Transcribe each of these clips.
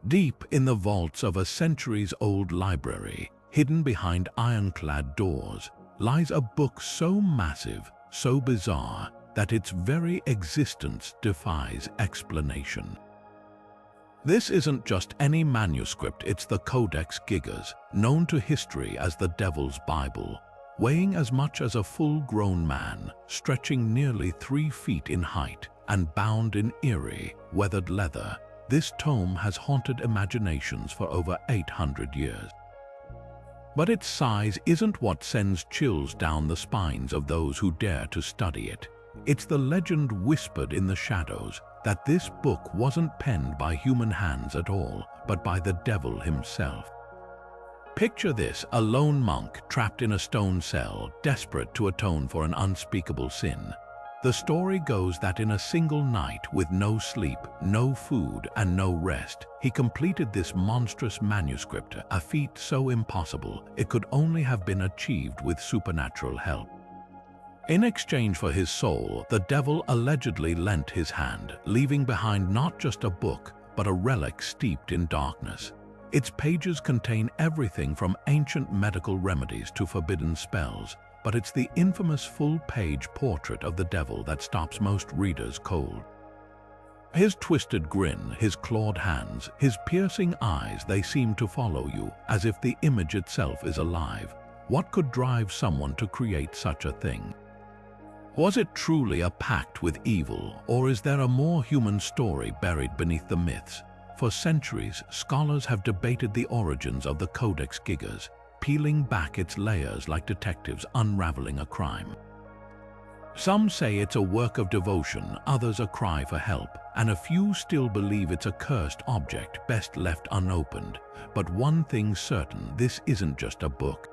Deep in the vaults of a centuries-old library, hidden behind ironclad doors, lies a book so massive, so bizarre, that its very existence defies explanation. This isn't just any manuscript, it's the Codex Gigas, known to history as the Devil's Bible, weighing as much as a full-grown man, stretching nearly 3 feet in height, and bound in eerie, weathered leather. This tome has haunted imaginations for over 800 years. But its size isn't what sends chills down the spines of those who dare to study it. It's the legend whispered in the shadows that this book wasn't penned by human hands at all, but by the devil himself. Picture this: a lone monk trapped in a stone cell, desperate to atone for an unspeakable sin. The story goes that in a single night, with no sleep, no food, and no rest, he completed this monstrous manuscript, a feat so impossible it could only have been achieved with supernatural help. In exchange for his soul, the devil allegedly lent his hand, leaving behind not just a book, but a relic steeped in darkness. Its pages contain everything from ancient medical remedies to forbidden spells, but it's the infamous full-page portrait of the devil that stops most readers cold. His twisted grin, his clawed hands, his piercing eyes, they seem to follow you, as if the image itself is alive. What could drive someone to create such a thing? Was it truly a pact with evil, or is there a more human story buried beneath the myths? For centuries, scholars have debated the origins of the Codex Gigas, peeling back its layers like detectives unraveling a crime. Some say it's a work of devotion, others a cry for help, and a few still believe it's a cursed object best left unopened. But one thing's certain: this isn't just a book.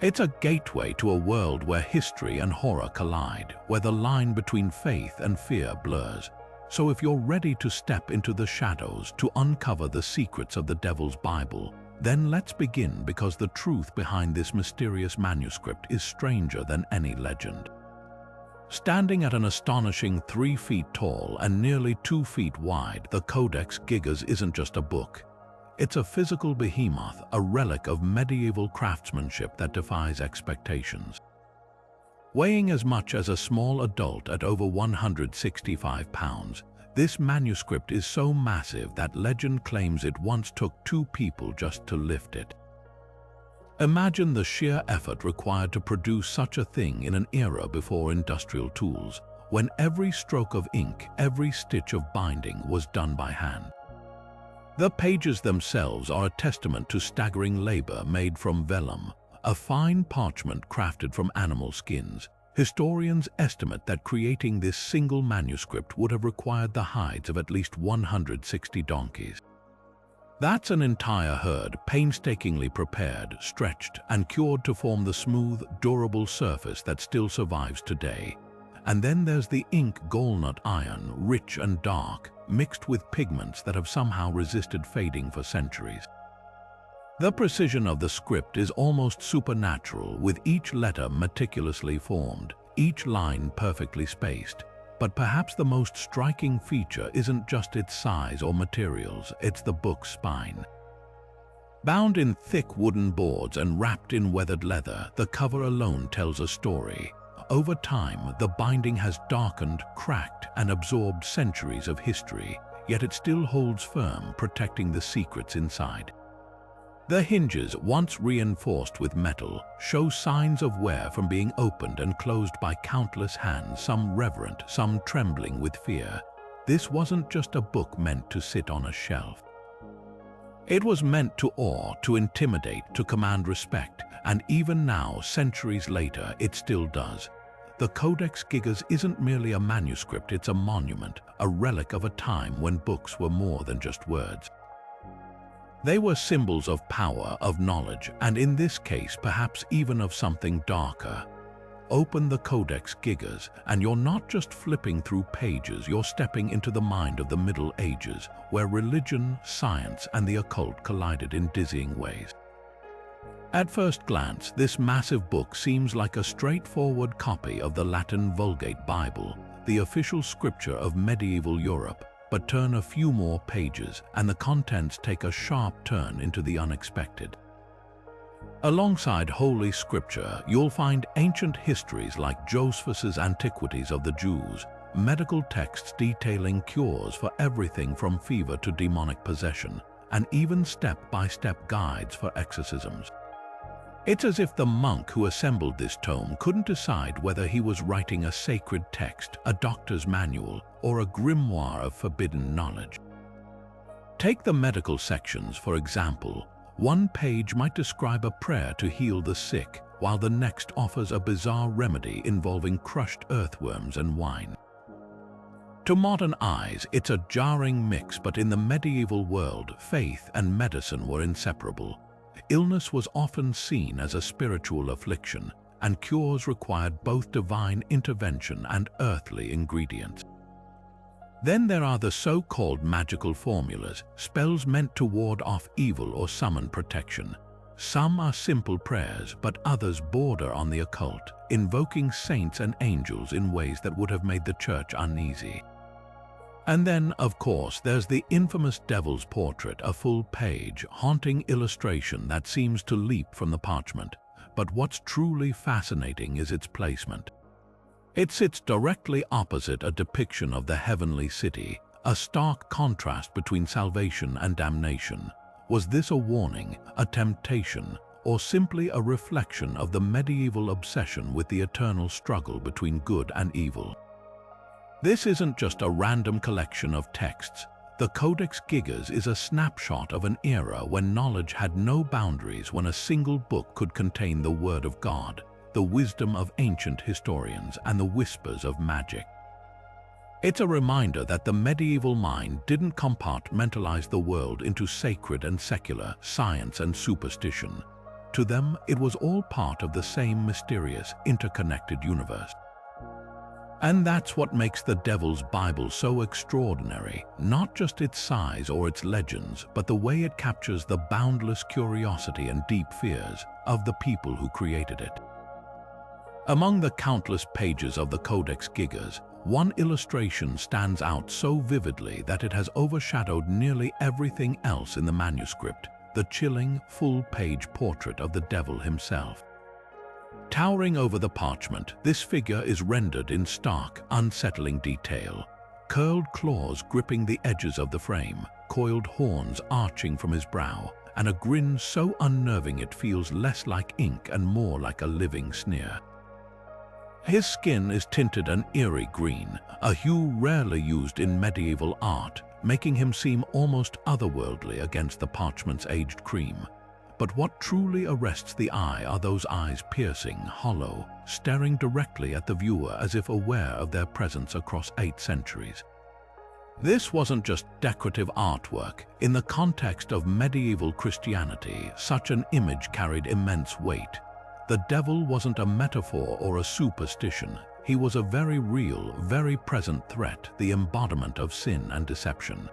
It's a gateway to a world where history and horror collide, where the line between faith and fear blurs. So if you're ready to step into the shadows to uncover the secrets of the Devil's Bible, then let's begin, because the truth behind this mysterious manuscript is stranger than any legend. Standing at an astonishing 3 feet tall and nearly 2 feet wide, the Codex Gigas isn't just a book. It's a physical behemoth, a relic of medieval craftsmanship that defies expectations. Weighing as much as a small adult at over 165 pounds, this manuscript is so massive that legend claims it once took 2 people just to lift it. Imagine the sheer effort required to produce such a thing in an era before industrial tools, when every stroke of ink, every stitch of binding was done by hand. The pages themselves are a testament to staggering labor made from vellum, a fine parchment crafted from animal skins. Historians estimate that creating this single manuscript would have required the hides of at least 160 donkeys. That's an entire herd, painstakingly prepared, stretched, and cured to form the smooth, durable surface that still survives today. And then there's the ink, gallnut iron, rich and dark, mixed with pigments that have somehow resisted fading for centuries. The precision of the script is almost supernatural, with each letter meticulously formed, each line perfectly spaced. But perhaps the most striking feature isn't just its size or materials, it's the book's spine. Bound in thick wooden boards and wrapped in weathered leather, the cover alone tells a story. Over time, the binding has darkened, cracked, and absorbed centuries of history, yet it still holds firm, protecting the secrets inside. The hinges, once reinforced with metal, show signs of wear from being opened and closed by countless hands, some reverent, some trembling with fear. This wasn't just a book meant to sit on a shelf. It was meant to awe, to intimidate, to command respect, and even now, centuries later, it still does. The Codex Gigas isn't merely a manuscript, it's a monument, a relic of a time when books were more than just words. They were symbols of power, of knowledge, and in this case, perhaps even of something darker. Open the Codex Gigas, and you're not just flipping through pages, you're stepping into the mind of the Middle Ages, where religion, science, and the occult collided in dizzying ways. At first glance, this massive book seems like a straightforward copy of the Latin Vulgate Bible, the official scripture of medieval Europe. but turn a few more pages and the contents take a sharp turn into the unexpected. Alongside Holy Scripture, you'll find ancient histories like Josephus's Antiquities of the Jews, medical texts detailing cures for everything from fever to demonic possession, and even step-by-step guides for exorcisms. It's as if the monk who assembled this tome couldn't decide whether he was writing a sacred text, a doctor's manual, or a grimoire of forbidden knowledge. Take the medical sections, for example. One page might describe a prayer to heal the sick, while the next offers a bizarre remedy involving crushed earthworms and wine. To modern eyes, it's a jarring mix, but in the medieval world, faith and medicine were inseparable. Illness was often seen as a spiritual affliction, and cures required both divine intervention and earthly ingredients. Then there are the so-called magical formulas, spells meant to ward off evil or summon protection. Some are simple prayers, but others border on the occult, invoking saints and angels in ways that would have made the church uneasy. And then, of course, there's the infamous Devil's Portrait, a full-page, haunting illustration that seems to leap from the parchment. But what's truly fascinating is its placement. It sits directly opposite a depiction of the heavenly city, a stark contrast between salvation and damnation. Was this a warning, a temptation, or simply a reflection of the medieval obsession with the eternal struggle between good and evil? This isn't just a random collection of texts. The Codex Gigas is a snapshot of an era when knowledge had no boundaries, when a single book could contain the Word of God, the wisdom of ancient historians, and the whispers of magic. It's a reminder that the medieval mind didn't compartmentalize the world into sacred and secular, science and superstition. To them, it was all part of the same mysterious, interconnected universe. And that's what makes the Devil's Bible so extraordinary, not just its size or its legends, but the way it captures the boundless curiosity and deep fears of the people who created it. Among the countless pages of the Codex Gigas, one illustration stands out so vividly that it has overshadowed nearly everything else in the manuscript: the chilling, full-page portrait of the devil himself. Towering over the parchment, this figure is rendered in stark, unsettling detail. Curled claws gripping the edges of the frame, coiled horns arching from his brow, and a grin so unnerving it feels less like ink and more like a living sneer. His skin is tinted an eerie green, a hue rarely used in medieval art, making him seem almost otherworldly against the parchment's aged cream. But what truly arrests the eye are those eyes, piercing, hollow, staring directly at the viewer as if aware of their presence across 8 centuries. This wasn't just decorative artwork. In the context of medieval Christianity, such an image carried immense weight. The devil wasn't a metaphor or a superstition. He was a very real, very present threat, the embodiment of sin and deception.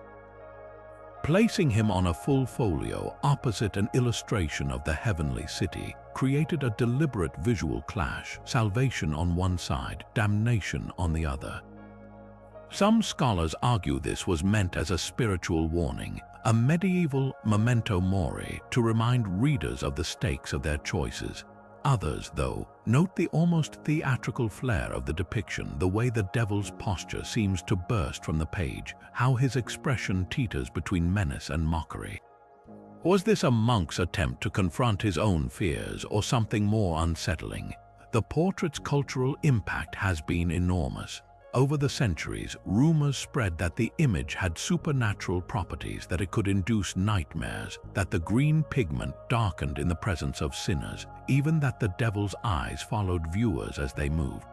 Placing him on a full folio opposite an illustration of the heavenly city created a deliberate visual clash: salvation on one side, damnation on the other. Some scholars argue this was meant as a spiritual warning, a medieval memento mori to remind readers of the stakes of their choices. Others, though, note the almost theatrical flair of the depiction, the way the devil's posture seems to burst from the page, how his expression teeters between menace and mockery. Was this a monk's attempt to confront his own fears, or something more unsettling? The portrait's cultural impact has been enormous. Over the centuries, rumors spread that the image had supernatural properties, that it could induce nightmares, that the green pigment darkened in the presence of sinners, even that the devil's eyes followed viewers as they moved.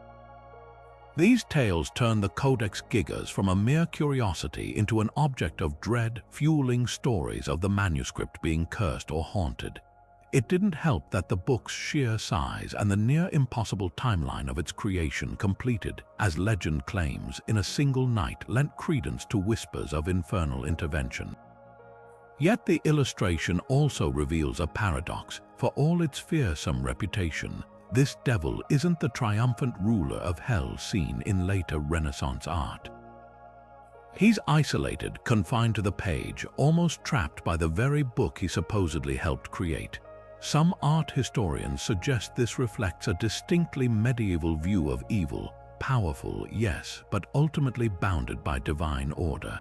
These tales turned the Codex Gigas from a mere curiosity into an object of dread, fueling stories of the manuscript being cursed or haunted. It didn't help that the book's sheer size and the near-impossible timeline of its creation, completed, as legend claims, in a single night, lent credence to whispers of infernal intervention. Yet the illustration also reveals a paradox. For all its fearsome reputation, this devil isn't the triumphant ruler of hell seen in later Renaissance art. He's isolated, confined to the page, almost trapped by the very book he supposedly helped create. Some art historians suggest this reflects a distinctly medieval view of evil, powerful, yes, but ultimately bounded by divine order.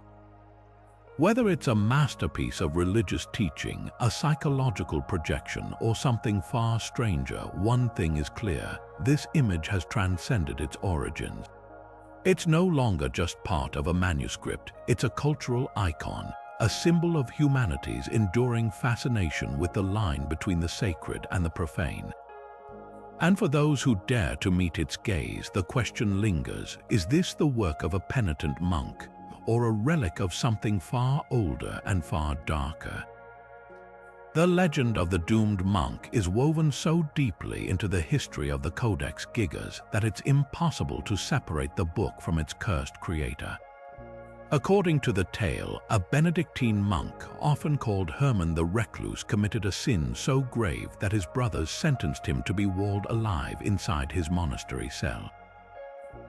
Whether it's a masterpiece of religious teaching, a psychological projection, or something far stranger, one thing is clear: this image has transcended its origins. It's no longer just part of a manuscript, it's a cultural icon, a symbol of humanity's enduring fascination with the line between the sacred and the profane. And for those who dare to meet its gaze, the question lingers: is this the work of a penitent monk, or a relic of something far older and far darker? The legend of the doomed monk is woven so deeply into the history of the Codex Gigas that it's impossible to separate the book from its cursed creator. According to the tale, a Benedictine monk, often called Herman the Recluse, committed a sin so grave that his brothers sentenced him to be walled alive inside his monastery cell.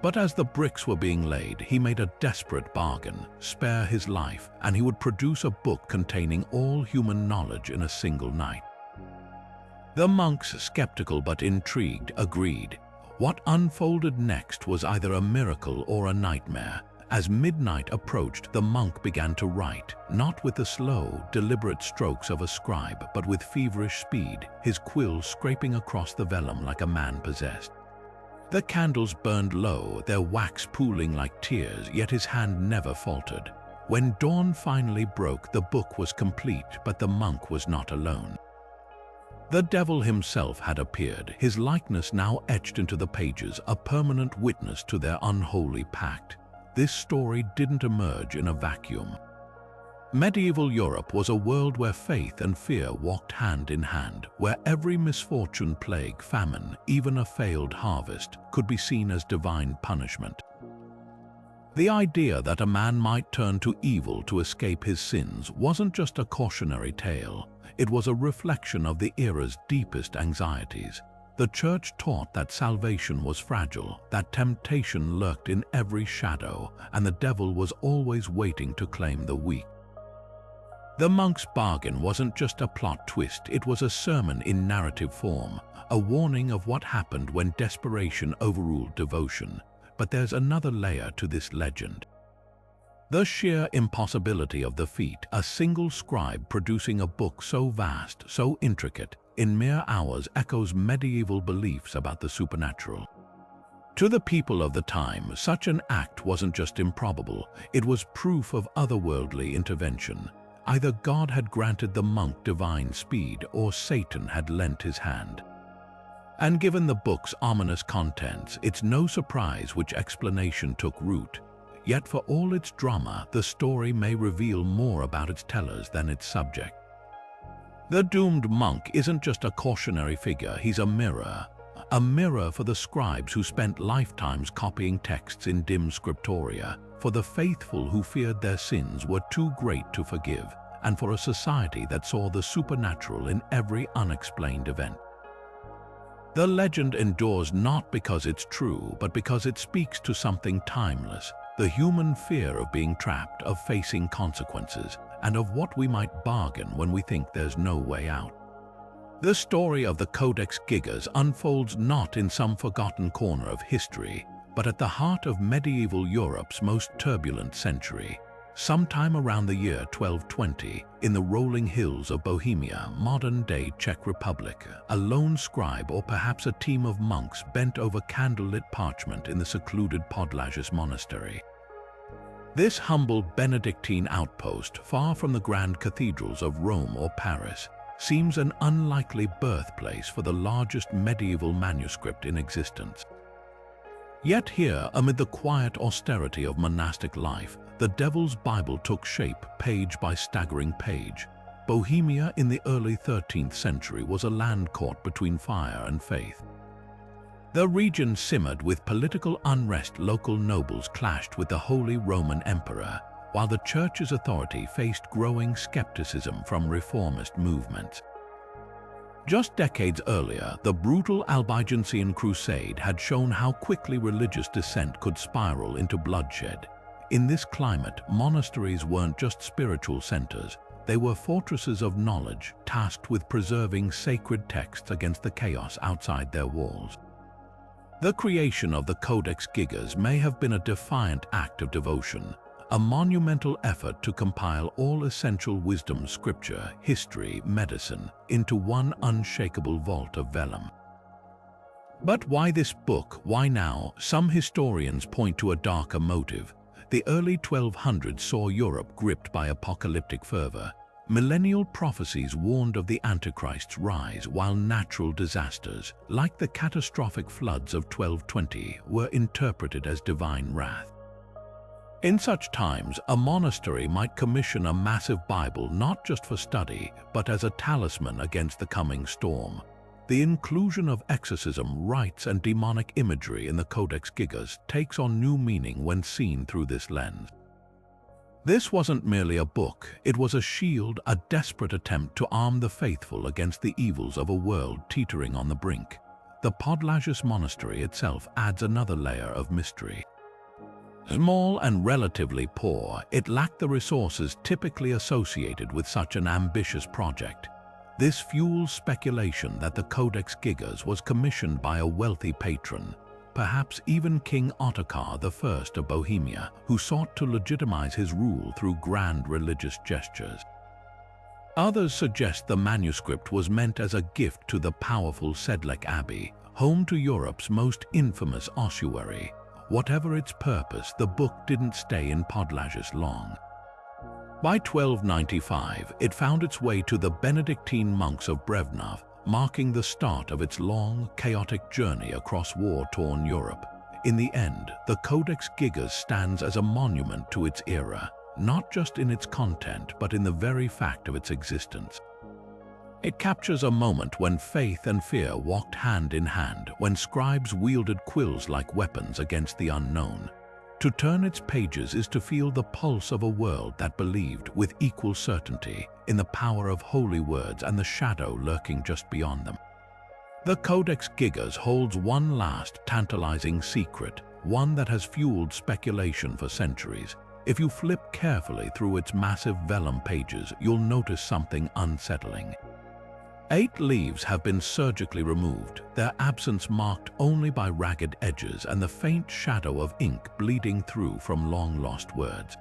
But as the bricks were being laid, he made a desperate bargain: spare his life, and he would produce a book containing all human knowledge in a single night. The monks, skeptical but intrigued, agreed. What unfolded next was either a miracle or a nightmare. As midnight approached, the monk began to write, not with the slow, deliberate strokes of a scribe, but with feverish speed, his quill scraping across the vellum like a man possessed. The candles burned low, their wax pooling like tears, yet his hand never faltered. When dawn finally broke, the book was complete, but the monk was not alone. The devil himself had appeared, his likeness now etched into the pages, a permanent witness to their unholy pact. This story didn't emerge in a vacuum. Medieval Europe was a world where faith and fear walked hand in hand, where every misfortune, plague, famine, even a failed harvest, could be seen as divine punishment. The idea that a man might turn to evil to escape his sins wasn't just a cautionary tale, it was a reflection of the era's deepest anxieties. The Church taught that salvation was fragile, that temptation lurked in every shadow, and the devil was always waiting to claim the weak. The monk's bargain wasn't just a plot twist, it was a sermon in narrative form, a warning of what happened when desperation overruled devotion. But there's another layer to this legend. The sheer impossibility of the feat, a single scribe producing a book so vast, so intricate, in mere hours echoes medieval beliefs about the supernatural. To the people of the time, such an act wasn't just improbable, it was proof of otherworldly intervention. Either God had granted the monk divine speed, or Satan had lent his hand. And given the book's ominous contents, it's no surprise which explanation took root. Yet for all its drama, the story may reveal more about its tellers than its subject. The doomed monk isn't just a cautionary figure, he's a mirror for the scribes who spent lifetimes copying texts in dim scriptoria, for the faithful who feared their sins were too great to forgive, and for a society that saw the supernatural in every unexplained event. The legend endures not because it's true, but because it speaks to something timeless, the human fear of being trapped, of facing consequences, and of what we might bargain when we think there's no way out. The story of the Codex Gigas unfolds not in some forgotten corner of history, but at the heart of medieval Europe's most turbulent century. Sometime around the year 1220, in the rolling hills of Bohemia, modern-day Czech Republic, a lone scribe or perhaps a team of monks bent over candlelit parchment in the secluded Podlages monastery. This humble Benedictine outpost, far from the grand cathedrals of Rome or Paris, seems an unlikely birthplace for the largest medieval manuscript in existence. Yet here, amid the quiet austerity of monastic life, the Devil's Bible took shape page by staggering page. Bohemia in the early 13th century was a land caught between fire and faith. The region simmered with political unrest, local nobles clashed with the Holy Roman Emperor, while the Church's authority faced growing skepticism from reformist movements. Just decades earlier, the brutal Albigensian Crusade had shown how quickly religious dissent could spiral into bloodshed. In this climate, monasteries weren't just spiritual centers, they were fortresses of knowledge tasked with preserving sacred texts against the chaos outside their walls. The creation of the Codex Gigas may have been a defiant act of devotion, a monumental effort to compile all essential wisdom, scripture, history, medicine into one unshakable vault of vellum. But why this book? Why now? Some historians point to a darker motive. The early 1200s saw Europe gripped by apocalyptic fervor. Millennial prophecies warned of the Antichrist's rise, while natural disasters, like the catastrophic floods of 1220, were interpreted as divine wrath. In such times, a monastery might commission a massive Bible not just for study, but as a talisman against the coming storm. The inclusion of exorcism rites and demonic imagery in the Codex Gigas takes on new meaning when seen through this lens. This wasn't merely a book, it was a shield, a desperate attempt to arm the faithful against the evils of a world teetering on the brink. The Podlages monastery itself adds another layer of mystery. Small and relatively poor, it lacked the resources typically associated with such an ambitious project. This fuels speculation that the Codex Gigas was commissioned by a wealthy patron, perhaps even King Ottokar I of Bohemia, who sought to legitimize his rule through grand religious gestures. Others suggest the manuscript was meant as a gift to the powerful Sedlec Abbey, home to Europe's most infamous ossuary. Whatever its purpose, the book didn't stay in Podlages long. By 1295, it found its way to the Benedictine monks of Brevnov, marking the start of its long, chaotic journey across war-torn Europe. In the end, the Codex Gigas stands as a monument to its era, not just in its content but in the very fact of its existence. It captures a moment when faith and fear walked hand in hand, when scribes wielded quills like weapons against the unknown. To turn its pages is to feel the pulse of a world that believed, with equal certainty, in the power of holy words and the shadow lurking just beyond them. The Codex Gigas holds one last tantalizing secret, one that has fueled speculation for centuries. If you flip carefully through its massive vellum pages, you'll notice something unsettling. 8 leaves have been surgically removed, their absence marked only by ragged edges and the faint shadow of ink bleeding through from long-lost words.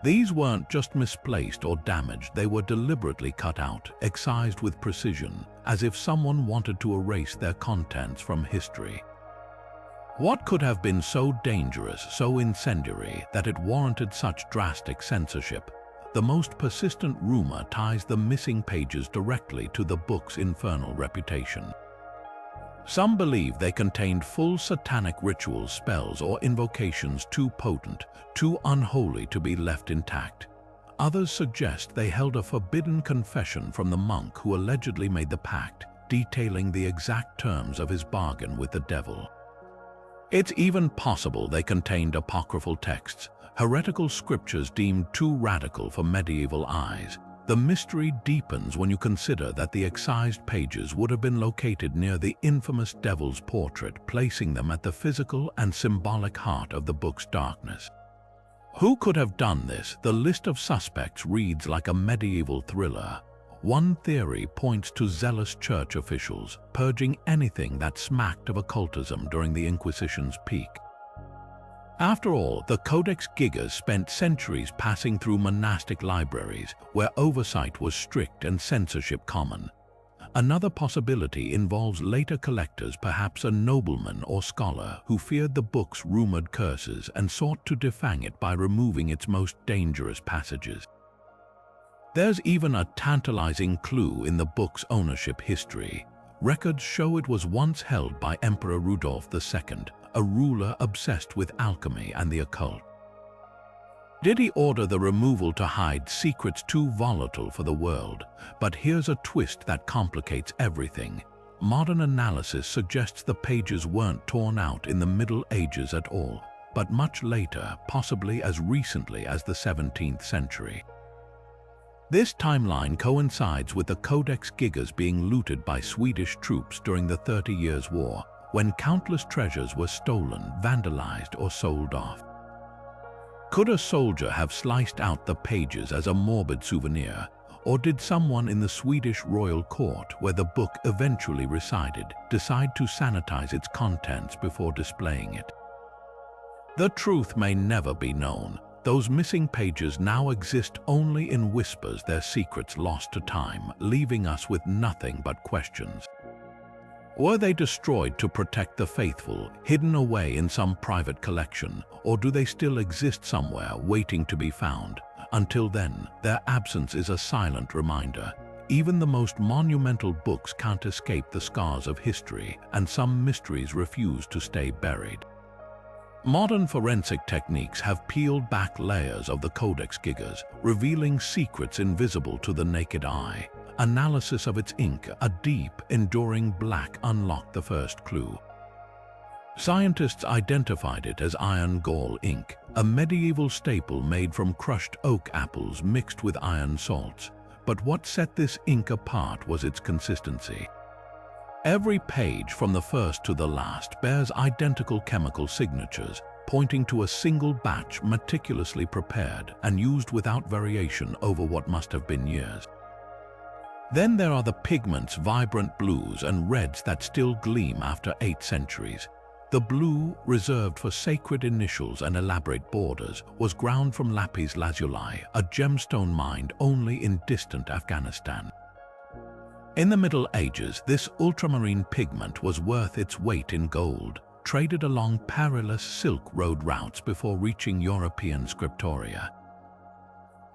These weren't just misplaced or damaged, they were deliberately cut out, excised with precision, as if someone wanted to erase their contents from history. What could have been so dangerous, so incendiary, that it warranted such drastic censorship? The most persistent rumor ties the missing pages directly to the book's infernal reputation. Some believe they contained full satanic rituals, spells, or invocations too potent, too unholy to be left intact. Others suggest they held a forbidden confession from the monk who allegedly made the pact, detailing the exact terms of his bargain with the devil. It's even possible they contained apocryphal texts, heretical scriptures deemed too radical for medieval eyes. The mystery deepens when you consider that the excised pages would have been located near the infamous devil's portrait, placing them at the physical and symbolic heart of the book's darkness. Who could have done this? The list of suspects reads like a medieval thriller. One theory points to zealous church officials, purging anything that smacked of occultism during the Inquisition's peak. After all, the Codex Gigas spent centuries passing through monastic libraries, where oversight was strict and censorship common. Another possibility involves later collectors, perhaps a nobleman or scholar, who feared the book's rumored curses and sought to defang it by removing its most dangerous passages. There's even a tantalizing clue in the book's ownership history. Records show it was once held by Emperor Rudolf II, a ruler obsessed with alchemy and the occult. Did he order the removal to hide secrets too volatile for the world? But here's a twist that complicates everything. Modern analysis suggests the pages weren't torn out in the Middle Ages at all, but much later, possibly as recently as the 17th century. This timeline coincides with the Codex Gigas being looted by Swedish troops during the 30 Years' War, when countless treasures were stolen, vandalized, or sold off. Could a soldier have sliced out the pages as a morbid souvenir, or did someone in the Swedish royal court, where the book eventually resided, decide to sanitize its contents before displaying it? The truth may never be known. Those missing pages now exist only in whispers, their secrets lost to time, leaving us with nothing but questions. Were they destroyed to protect the faithful, hidden away in some private collection, or do they still exist somewhere waiting to be found? Until then, their absence is a silent reminder. Even the most monumental books can't escape the scars of history, and some mysteries refuse to stay buried. Modern forensic techniques have peeled back layers of the Codex Gigas, revealing secrets invisible to the naked eye. Analysis of its ink, a deep, enduring black, unlocked the first clue. Scientists identified it as iron gall ink, a medieval staple made from crushed oak apples mixed with iron salts. But what set this ink apart was its consistency. Every page, from the first to the last, bears identical chemical signatures, pointing to a single batch meticulously prepared and used without variation over what must have been years. Then there are the pigments, vibrant blues and reds that still gleam after 8 centuries. The blue, reserved for sacred initials and elaborate borders, was ground from lapis lazuli, a gemstone mined only in distant Afghanistan. In the Middle Ages, this ultramarine pigment was worth its weight in gold, traded along perilous Silk Road routes before reaching European scriptoria.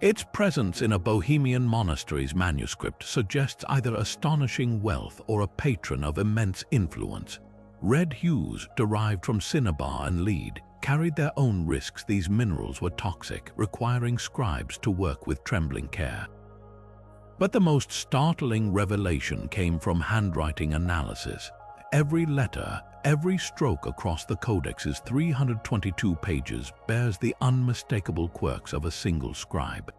Its presence in a Bohemian monastery's manuscript suggests either astonishing wealth or a patron of immense influence. Red hues, derived from cinnabar and lead, carried their own risks. These minerals were toxic, requiring scribes to work with trembling care. But the most startling revelation came from handwriting analysis. Every letter, every stroke across the Codex's 322 pages bears the unmistakable quirks of a single scribe.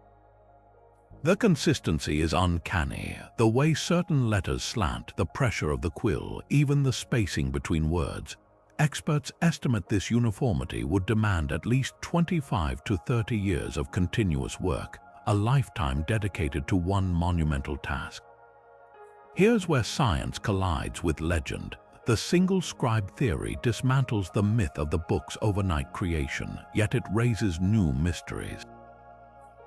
The consistency is uncanny. The way certain letters slant, the pressure of the quill, even the spacing between words. Experts estimate this uniformity would demand at least 25 to 30 years of continuous work, a lifetime dedicated to one monumental task. Here's where science collides with legend. The single scribe theory dismantles the myth of the book's overnight creation, yet it raises new mysteries.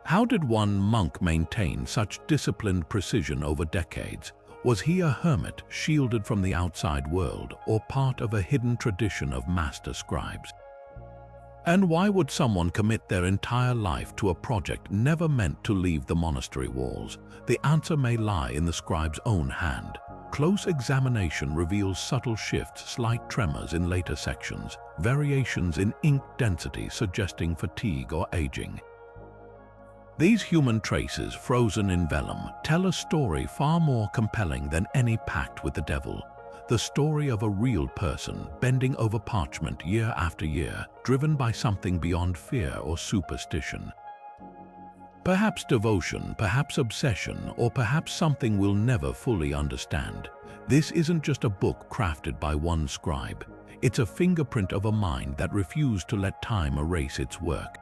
How did one monk maintain such disciplined precision over decades? Was he a hermit shielded from the outside world, or part of a hidden tradition of master scribes? And why would someone commit their entire life to a project never meant to leave the monastery walls? The answer may lie in the scribe's own hand. Close examination reveals subtle shifts, slight tremors in later sections, variations in ink density suggesting fatigue or aging. These human traces, frozen in vellum, tell a story far more compelling than any pact with the devil. The story of a real person bending over parchment year after year, driven by something beyond fear or superstition. Perhaps devotion, perhaps obsession, or perhaps something we'll never fully understand. This isn't just a book crafted by one scribe. It's a fingerprint of a mind that refused to let time erase its work.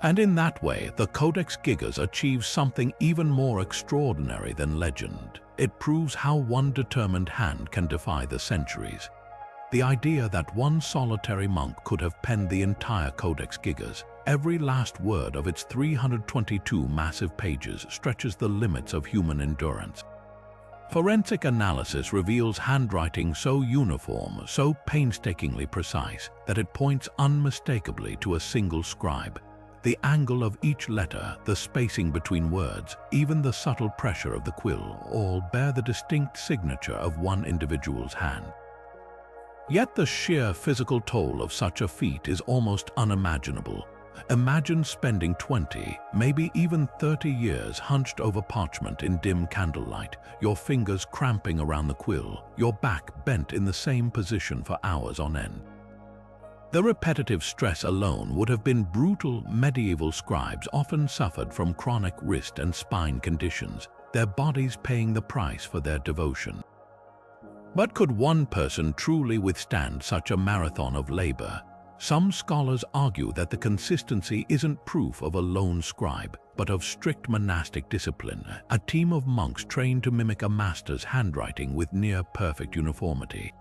And in that way, the Codex Gigas achieves something even more extraordinary than legend. It proves how one determined hand can defy the centuries. The idea that one solitary monk could have penned the entire Codex Gigas, every last word of its 322 massive pages, stretches the limits of human endurance. Forensic analysis reveals handwriting so uniform, so painstakingly precise, that it points unmistakably to a single scribe. The angle of each letter, the spacing between words, even the subtle pressure of the quill, all bear the distinct signature of one individual's hand. Yet the sheer physical toll of such a feat is almost unimaginable. Imagine spending 20, maybe even 30 years hunched over parchment in dim candlelight, your fingers cramping around the quill, your back bent in the same position for hours on end. The repetitive stress alone would have been brutal. Medieval scribes often suffered from chronic wrist and spine conditions, their bodies paying the price for their devotion. But could one person truly withstand such a marathon of labor? Some scholars argue that the consistency isn't proof of a lone scribe, but of strict monastic discipline, a team of monks trained to mimic a master's handwriting with near-perfect uniformity.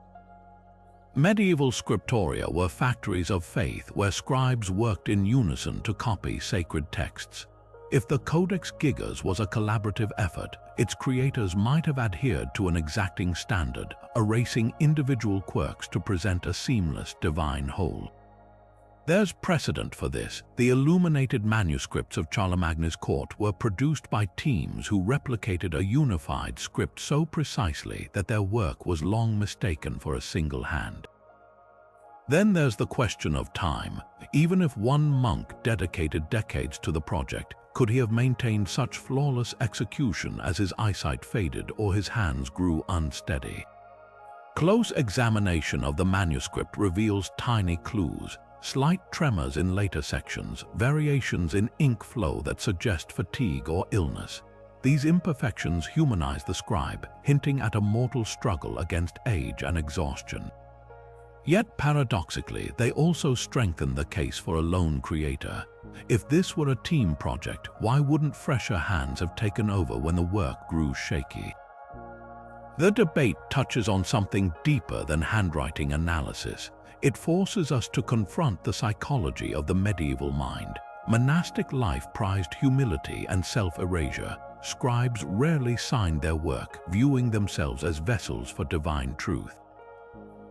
Medieval scriptoria were factories of faith where scribes worked in unison to copy sacred texts. If the Codex Gigas was a collaborative effort, its creators might have adhered to an exacting standard, erasing individual quirks to present a seamless divine whole. There's precedent for this. The illuminated manuscripts of Charlemagne's court were produced by teams who replicated a unified script so precisely that their work was long mistaken for a single hand. Then there's the question of time. Even if one monk dedicated decades to the project, could he have maintained such flawless execution as his eyesight faded or his hands grew unsteady? Close examination of the manuscript reveals tiny clues. Slight tremors in later sections, variations in ink flow that suggest fatigue or illness. These imperfections humanize the scribe, hinting at a mortal struggle against age and exhaustion. Yet paradoxically, they also strengthen the case for a lone creator. If this were a team project, why wouldn't fresher hands have taken over when the work grew shaky? The debate touches on something deeper than handwriting analysis. It forces us to confront the psychology of the medieval mind. Monastic life prized humility and self-erasure. Scribes rarely signed their work, viewing themselves as vessels for divine truth.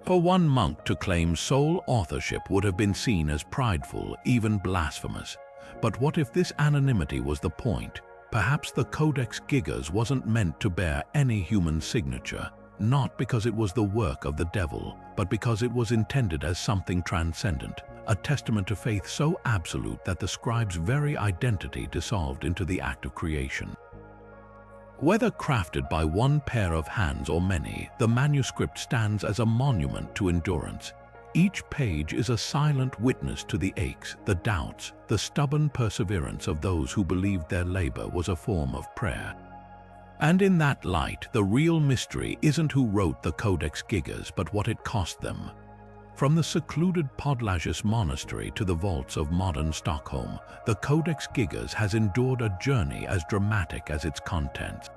For one monk to claim sole authorship would have been seen as prideful, even blasphemous. But what if this anonymity was the point? Perhaps the Codex Gigas wasn't meant to bear any human signature. Not because it was the work of the devil, but because it was intended as something transcendent, a testament to faith so absolute that the scribe's very identity dissolved into the act of creation. Whether crafted by one pair of hands or many, the manuscript stands as a monument to endurance. Each page is a silent witness to the aches, the doubts, the stubborn perseverance of those who believed their labor was a form of prayer. And in that light, the real mystery isn't who wrote the Codex Gigas, but what it cost them. From the secluded Podlages monastery to the vaults of modern Stockholm, the Codex Gigas has endured a journey as dramatic as its contents.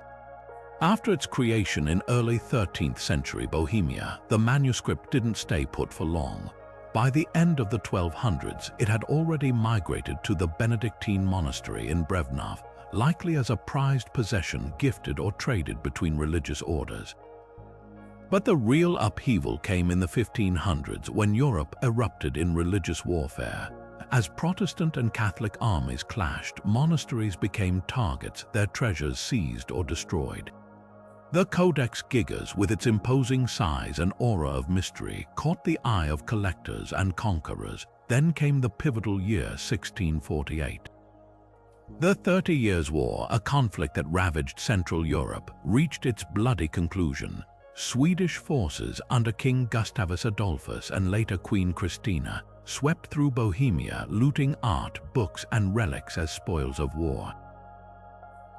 After its creation in early 13th century Bohemia, the manuscript didn't stay put for long. By the end of the 1200s, it had already migrated to the Benedictine monastery in Brevnov, likely as a prized possession gifted or traded between religious orders. But the real upheaval came in the 1500s when Europe erupted in religious warfare. As Protestant and Catholic armies clashed, monasteries became targets, their treasures seized or destroyed. The Codex Gigas, with its imposing size and aura of mystery, caught the eye of collectors and conquerors. Then came the pivotal year 1648. The 30 Years' War, a conflict that ravaged Central Europe, reached its bloody conclusion. Swedish forces under King Gustavus Adolphus and later Queen Christina swept through Bohemia, looting art, books, and relics as spoils of war.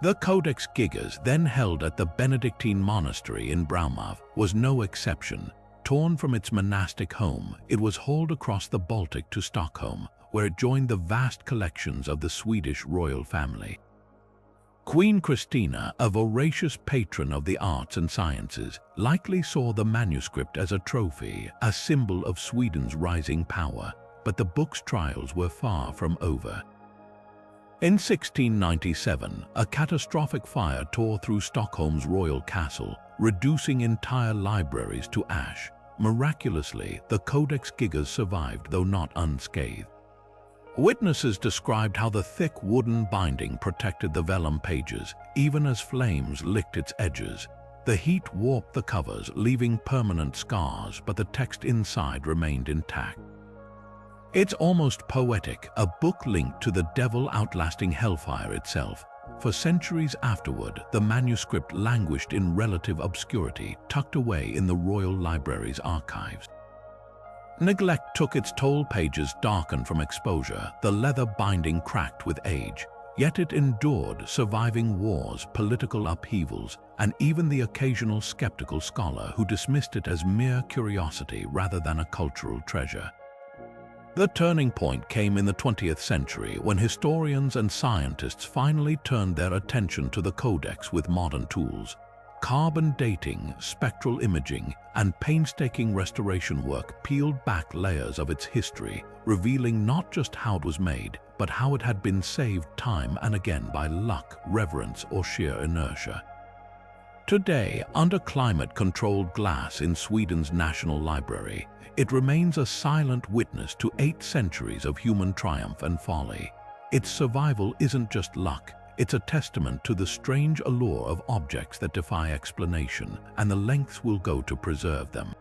The Codex Gigas, then held at the Benedictine monastery in Braumov, was no exception. Torn from its monastic home, it was hauled across the Baltic to Stockholm, where it joined the vast collections of the Swedish royal family. Queen Christina, a voracious patron of the arts and sciences, likely saw the manuscript as a trophy, a symbol of Sweden's rising power, but the book's trials were far from over. In 1697, a catastrophic fire tore through Stockholm's royal castle, reducing entire libraries to ash. Miraculously, the Codex Gigas survived, though not unscathed. Witnesses described how the thick wooden binding protected the vellum pages, even as flames licked its edges. The heat warped the covers, leaving permanent scars, but the text inside remained intact. It's almost poetic, a book linked to the devil outlasting hellfire itself. For centuries afterward, the manuscript languished in relative obscurity, tucked away in the royal library's archives. Neglect took its toll, pages darkened from exposure, the leather binding cracked with age. Yet it endured, surviving wars, political upheavals, and even the occasional skeptical scholar who dismissed it as mere curiosity rather than a cultural treasure. The turning point came in the 20th century when historians and scientists finally turned their attention to the Codex with modern tools. Carbon dating, spectral imaging, and painstaking restoration work peeled back layers of its history, revealing not just how it was made, but how it had been saved time and again by luck, reverence, or sheer inertia. Today, under climate-controlled glass in Sweden's National Library, it remains a silent witness to 8 centuries of human triumph and folly. Its survival isn't just luck, it's a testament to the strange allure of objects that defy explanation and the lengths we'll go to preserve them.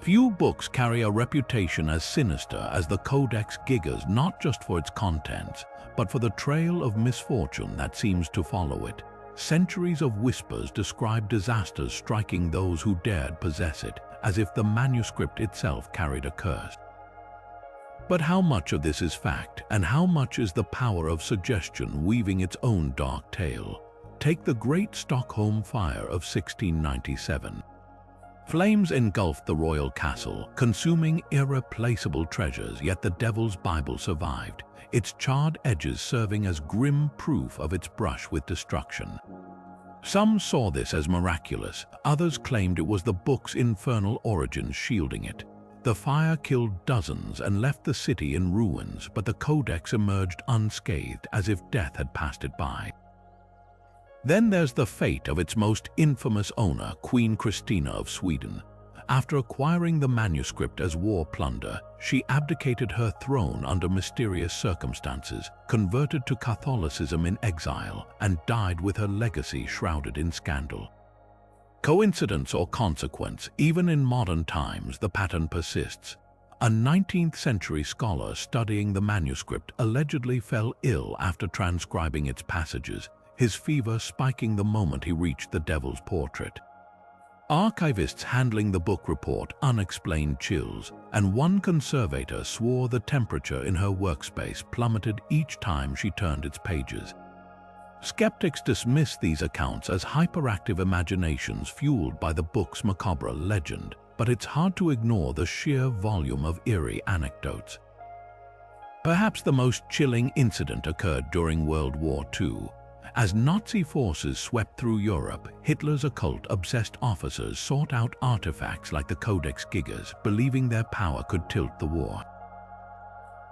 Few books carry a reputation as sinister as the Codex Gigas, not just for its contents, but for the trail of misfortune that seems to follow it. Centuries of whispers describe disasters striking those who dared possess it, as if the manuscript itself carried a curse. But how much of this is fact, and how much is the power of suggestion weaving its own dark tale? Take the Great Stockholm Fire of 1697. Flames engulfed the royal castle, consuming irreplaceable treasures, yet the Devil's Bible survived, its charred edges serving as grim proof of its brush with destruction. Some saw this as miraculous, others claimed it was the book's infernal origins shielding it. The fire killed dozens and left the city in ruins, but the Codex emerged unscathed, as if death had passed it by. Then there's the fate of its most infamous owner, Queen Christina of Sweden. After acquiring the manuscript as war plunder, she abdicated her throne under mysterious circumstances, converted to Catholicism in exile, and died with her legacy shrouded in scandal. Coincidence or consequence, even in modern times, the pattern persists. A 19th-century scholar studying the manuscript allegedly fell ill after transcribing its passages, his fever spiking the moment he reached the devil's portrait. Archivists handling the book report unexplained chills, and one conservator swore the temperature in her workspace plummeted each time she turned its pages. Skeptics dismiss these accounts as hyperactive imaginations fueled by the book's macabre legend, but it's hard to ignore the sheer volume of eerie anecdotes. Perhaps the most chilling incident occurred during World War II. As Nazi forces swept through Europe, Hitler's occult-obsessed officers sought out artifacts like the Codex Gigas, believing their power could tilt the war.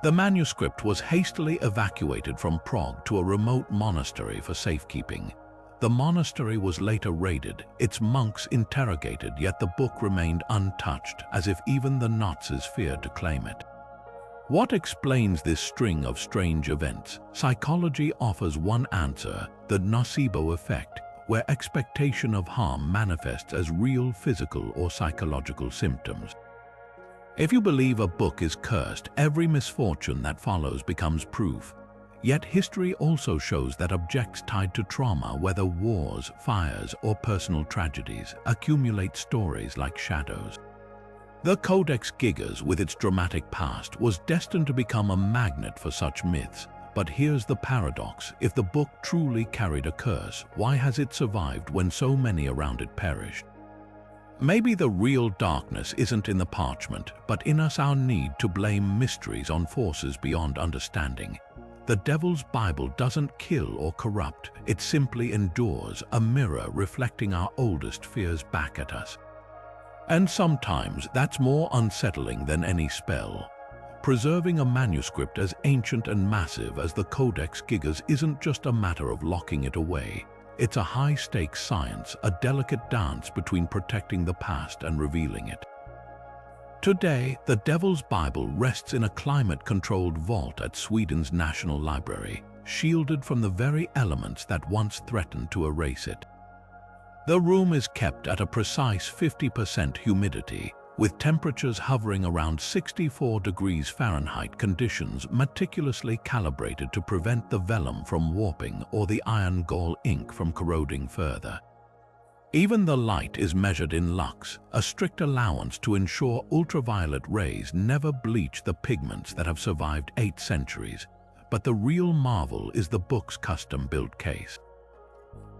The manuscript was hastily evacuated from Prague to a remote monastery for safekeeping. The monastery was later raided, its monks interrogated, yet the book remained untouched, as if even the Nazis feared to claim it. What explains this string of strange events? Psychology offers one answer: the nocebo effect, where expectation of harm manifests as real physical or psychological symptoms. If you believe a book is cursed, every misfortune that follows becomes proof. Yet history also shows that objects tied to trauma, whether wars, fires, or personal tragedies, accumulate stories like shadows. The Codex Gigas, with its dramatic past, was destined to become a magnet for such myths. But here's the paradox: if the book truly carried a curse, why has it survived when so many around it perished? Maybe the real darkness isn't in the parchment, but in us, our need to blame mysteries on forces beyond understanding. The Devil's Bible doesn't kill or corrupt, it simply endures, a mirror reflecting our oldest fears back at us. And sometimes that's more unsettling than any spell. Preserving a manuscript as ancient and massive as the Codex Gigas isn't just a matter of locking it away. It's a high-stakes science, a delicate dance between protecting the past and revealing it. Today, the Devil's Bible rests in a climate-controlled vault at Sweden's National Library, shielded from the very elements that once threatened to erase it. The room is kept at a precise 50% humidity, with temperatures hovering around 64 degrees Fahrenheit, conditions meticulously calibrated to prevent the vellum from warping or the iron gall ink from corroding further. Even the light is measured in lux, a strict allowance to ensure ultraviolet rays never bleach the pigments that have survived 8 centuries. But the real marvel is the book's custom-built case.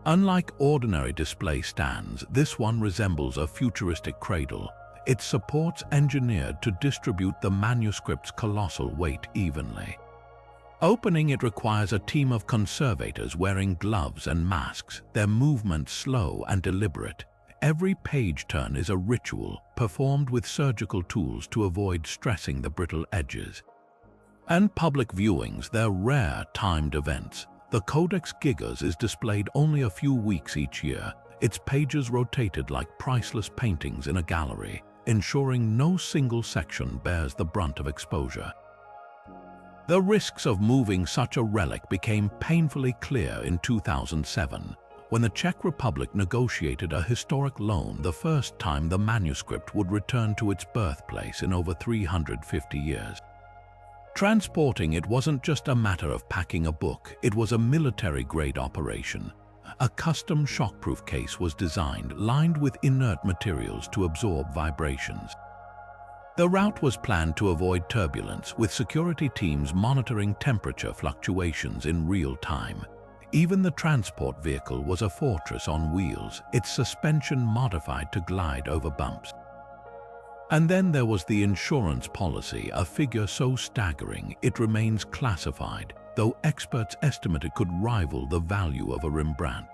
Unlike ordinary display stands, this one resembles a futuristic cradle. its supports engineered to distribute the manuscript's colossal weight evenly. Opening it requires a team of conservators wearing gloves and masks, their movements slow and deliberate. Every page turn is a ritual, performed with surgical tools to avoid stressing the brittle edges. And public viewings, they're rare, timed events. The Codex Gigas is displayed only a few weeks each year, its pages rotated like priceless paintings in a gallery, ensuring no single section bears the brunt of exposure. The risks of moving such a relic became painfully clear in 2007, when the Czech Republic negotiated a historic loan, the first time the manuscript would return to its birthplace in over 350 years. Transporting it wasn't just a matter of packing a book, it was a military-grade operation. A custom shockproof case was designed, lined with inert materials to absorb vibrations. The route was planned to avoid turbulence, with security teams monitoring temperature fluctuations in real time. Even the transport vehicle was a fortress on wheels, its suspension modified to glide over bumps. And then there was the insurance policy, a figure so staggering it remains classified, though experts estimate it could rival the value of a Rembrandt.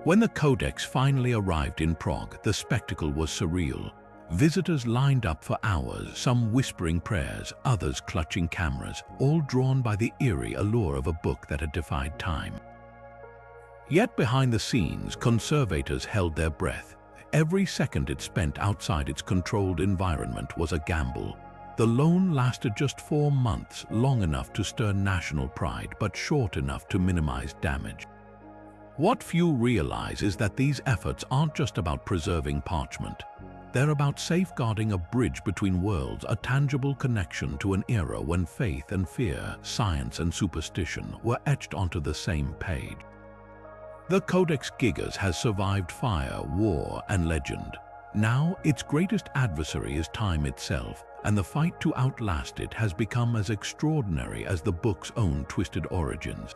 When the Codex finally arrived in Prague, the spectacle was surreal. Visitors lined up for hours, some whispering prayers, others clutching cameras, all drawn by the eerie allure of a book that had defied time. Yet behind the scenes, conservators held their breath. Every second it spent outside its controlled environment was a gamble. The loan lasted just 4 months, long enough to stir national pride, but short enough to minimize damage. What few realize is that these efforts aren't just about preserving parchment. They're about safeguarding a bridge between worlds, a tangible connection to an era when faith and fear, science and superstition were etched onto the same page. The Codex Gigas has survived fire, war, and legend. Now, its greatest adversary is time itself, and the fight to outlast it has become as extraordinary as the book's own twisted origins.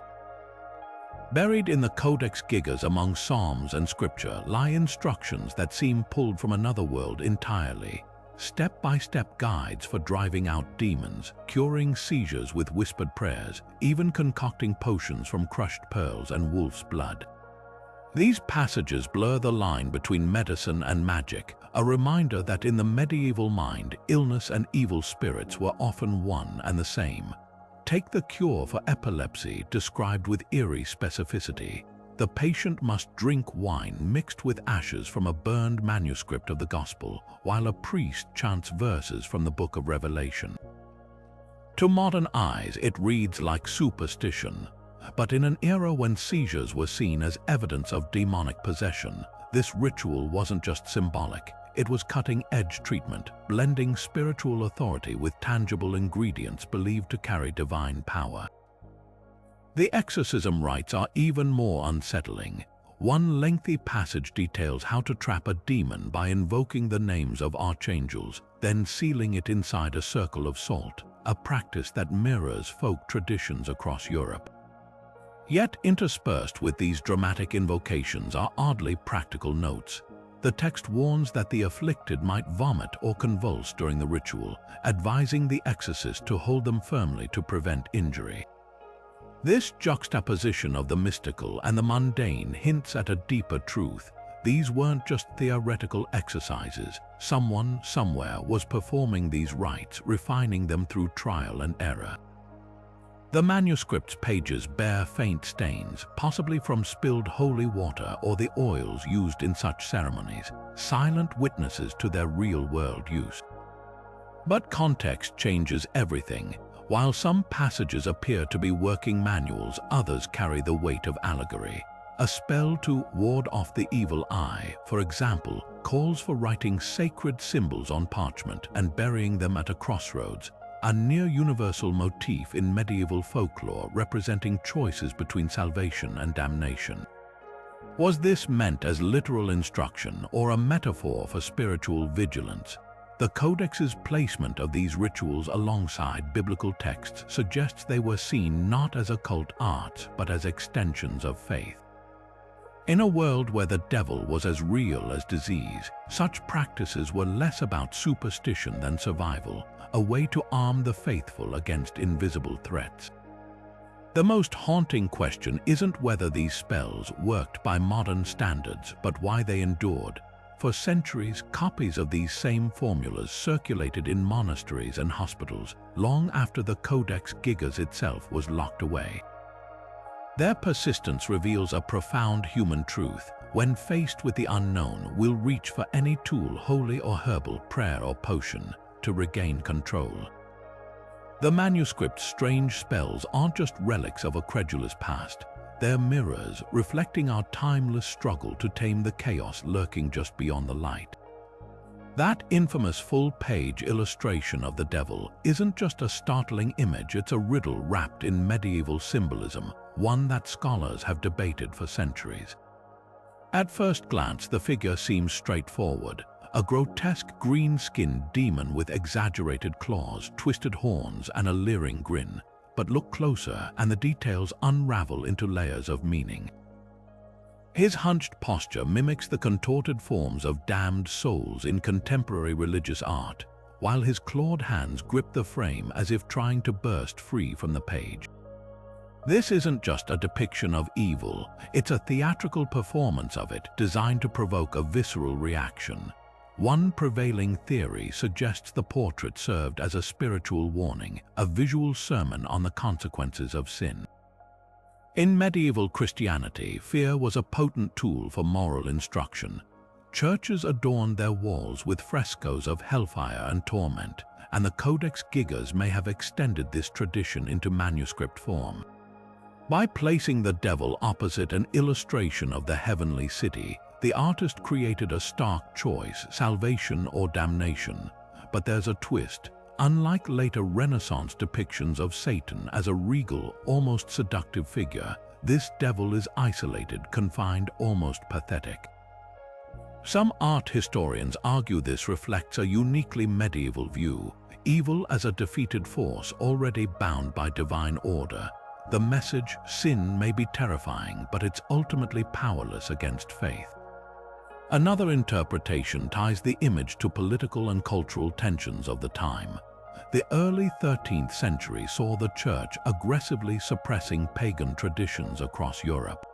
Buried in the Codex Gigas among psalms and scripture lie instructions that seem pulled from another world entirely. Step-by-step guides for driving out demons, curing seizures with whispered prayers, even concocting potions from crushed pearls and wolf's blood. These passages blur the line between medicine and magic, a reminder that in the medieval mind, illness and evil spirits were often one and the same. Take the cure for epilepsy, described with eerie specificity. The patient must drink wine mixed with ashes from a burned manuscript of the Gospel, while a priest chants verses from the Book of Revelation. To modern eyes, it reads like superstition. But in an era when seizures were seen as evidence of demonic possession, this ritual wasn't just symbolic. It was cutting-edge treatment, blending spiritual authority with tangible ingredients believed to carry divine power. The exorcism rites are even more unsettling. One lengthy passage details how to trap a demon by invoking the names of archangels, then sealing it inside a circle of salt, a practice that mirrors folk traditions across Europe. Yet interspersed with these dramatic invocations are oddly practical notes. The text warns that the afflicted might vomit or convulse during the ritual, advising the exorcist to hold them firmly to prevent injury. This juxtaposition of the mystical and the mundane hints at a deeper truth. These weren't just theoretical exercises. Someone, somewhere, was performing these rites, refining them through trial and error. The manuscript's pages bear faint stains, possibly from spilled holy water or the oils used in such ceremonies, silent witnesses to their real-world use. But context changes everything. While some passages appear to be working manuals, others carry the weight of allegory. A spell to ward off the evil eye, for example, calls for writing sacred symbols on parchment and burying them at a crossroads, a near-universal motif in medieval folklore representing choices between salvation and damnation. Was this meant as literal instruction or a metaphor for spiritual vigilance? The Codex's placement of these rituals alongside biblical texts suggests they were seen not as occult art, but as extensions of faith. In a world where the devil was as real as disease, such practices were less about superstition than survival, a way to arm the faithful against invisible threats. The most haunting question isn't whether these spells worked by modern standards, but why they endured. For centuries, copies of these same formulas circulated in monasteries and hospitals, long after the Codex Gigas itself was locked away. Their persistence reveals a profound human truth. When faced with the unknown, we'll reach for any tool, holy or herbal, prayer or potion, to regain control. The Manuscript's strange spells aren't just relics of a credulous past. They're mirrors reflecting our timeless struggle to tame the chaos lurking just beyond the light. That infamous full-page illustration of the devil isn't just a startling image, it's a riddle wrapped in medieval symbolism, one that scholars have debated for centuries. At first glance, the figure seems straightforward. A grotesque green-skinned demon with exaggerated claws, twisted horns, and a leering grin. But look closer and the details unravel into layers of meaning. His hunched posture mimics the contorted forms of damned souls in contemporary religious art, while his clawed hands grip the frame as if trying to burst free from the page. This isn't just a depiction of evil, it's a theatrical performance of it designed to provoke a visceral reaction. One prevailing theory suggests the portrait served as a spiritual warning, a visual sermon on the consequences of sin. In medieval Christianity, fear was a potent tool for moral instruction. Churches adorned their walls with frescoes of hellfire and torment, and the Codex Gigas may have extended this tradition into manuscript form. By placing the devil opposite an illustration of the heavenly city, the artist created a stark choice: salvation or damnation. But there's a twist. Unlike later Renaissance depictions of Satan as a regal, almost seductive figure, this devil is isolated, confined, almost pathetic. Some art historians argue this reflects a uniquely medieval view, evil as a defeated force already bound by divine order. The message, sin may be terrifying, but it's ultimately powerless against faith. Another interpretation ties the image to political and cultural tensions of the time. The early 13th century saw the Church aggressively suppressing pagan traditions across Europe.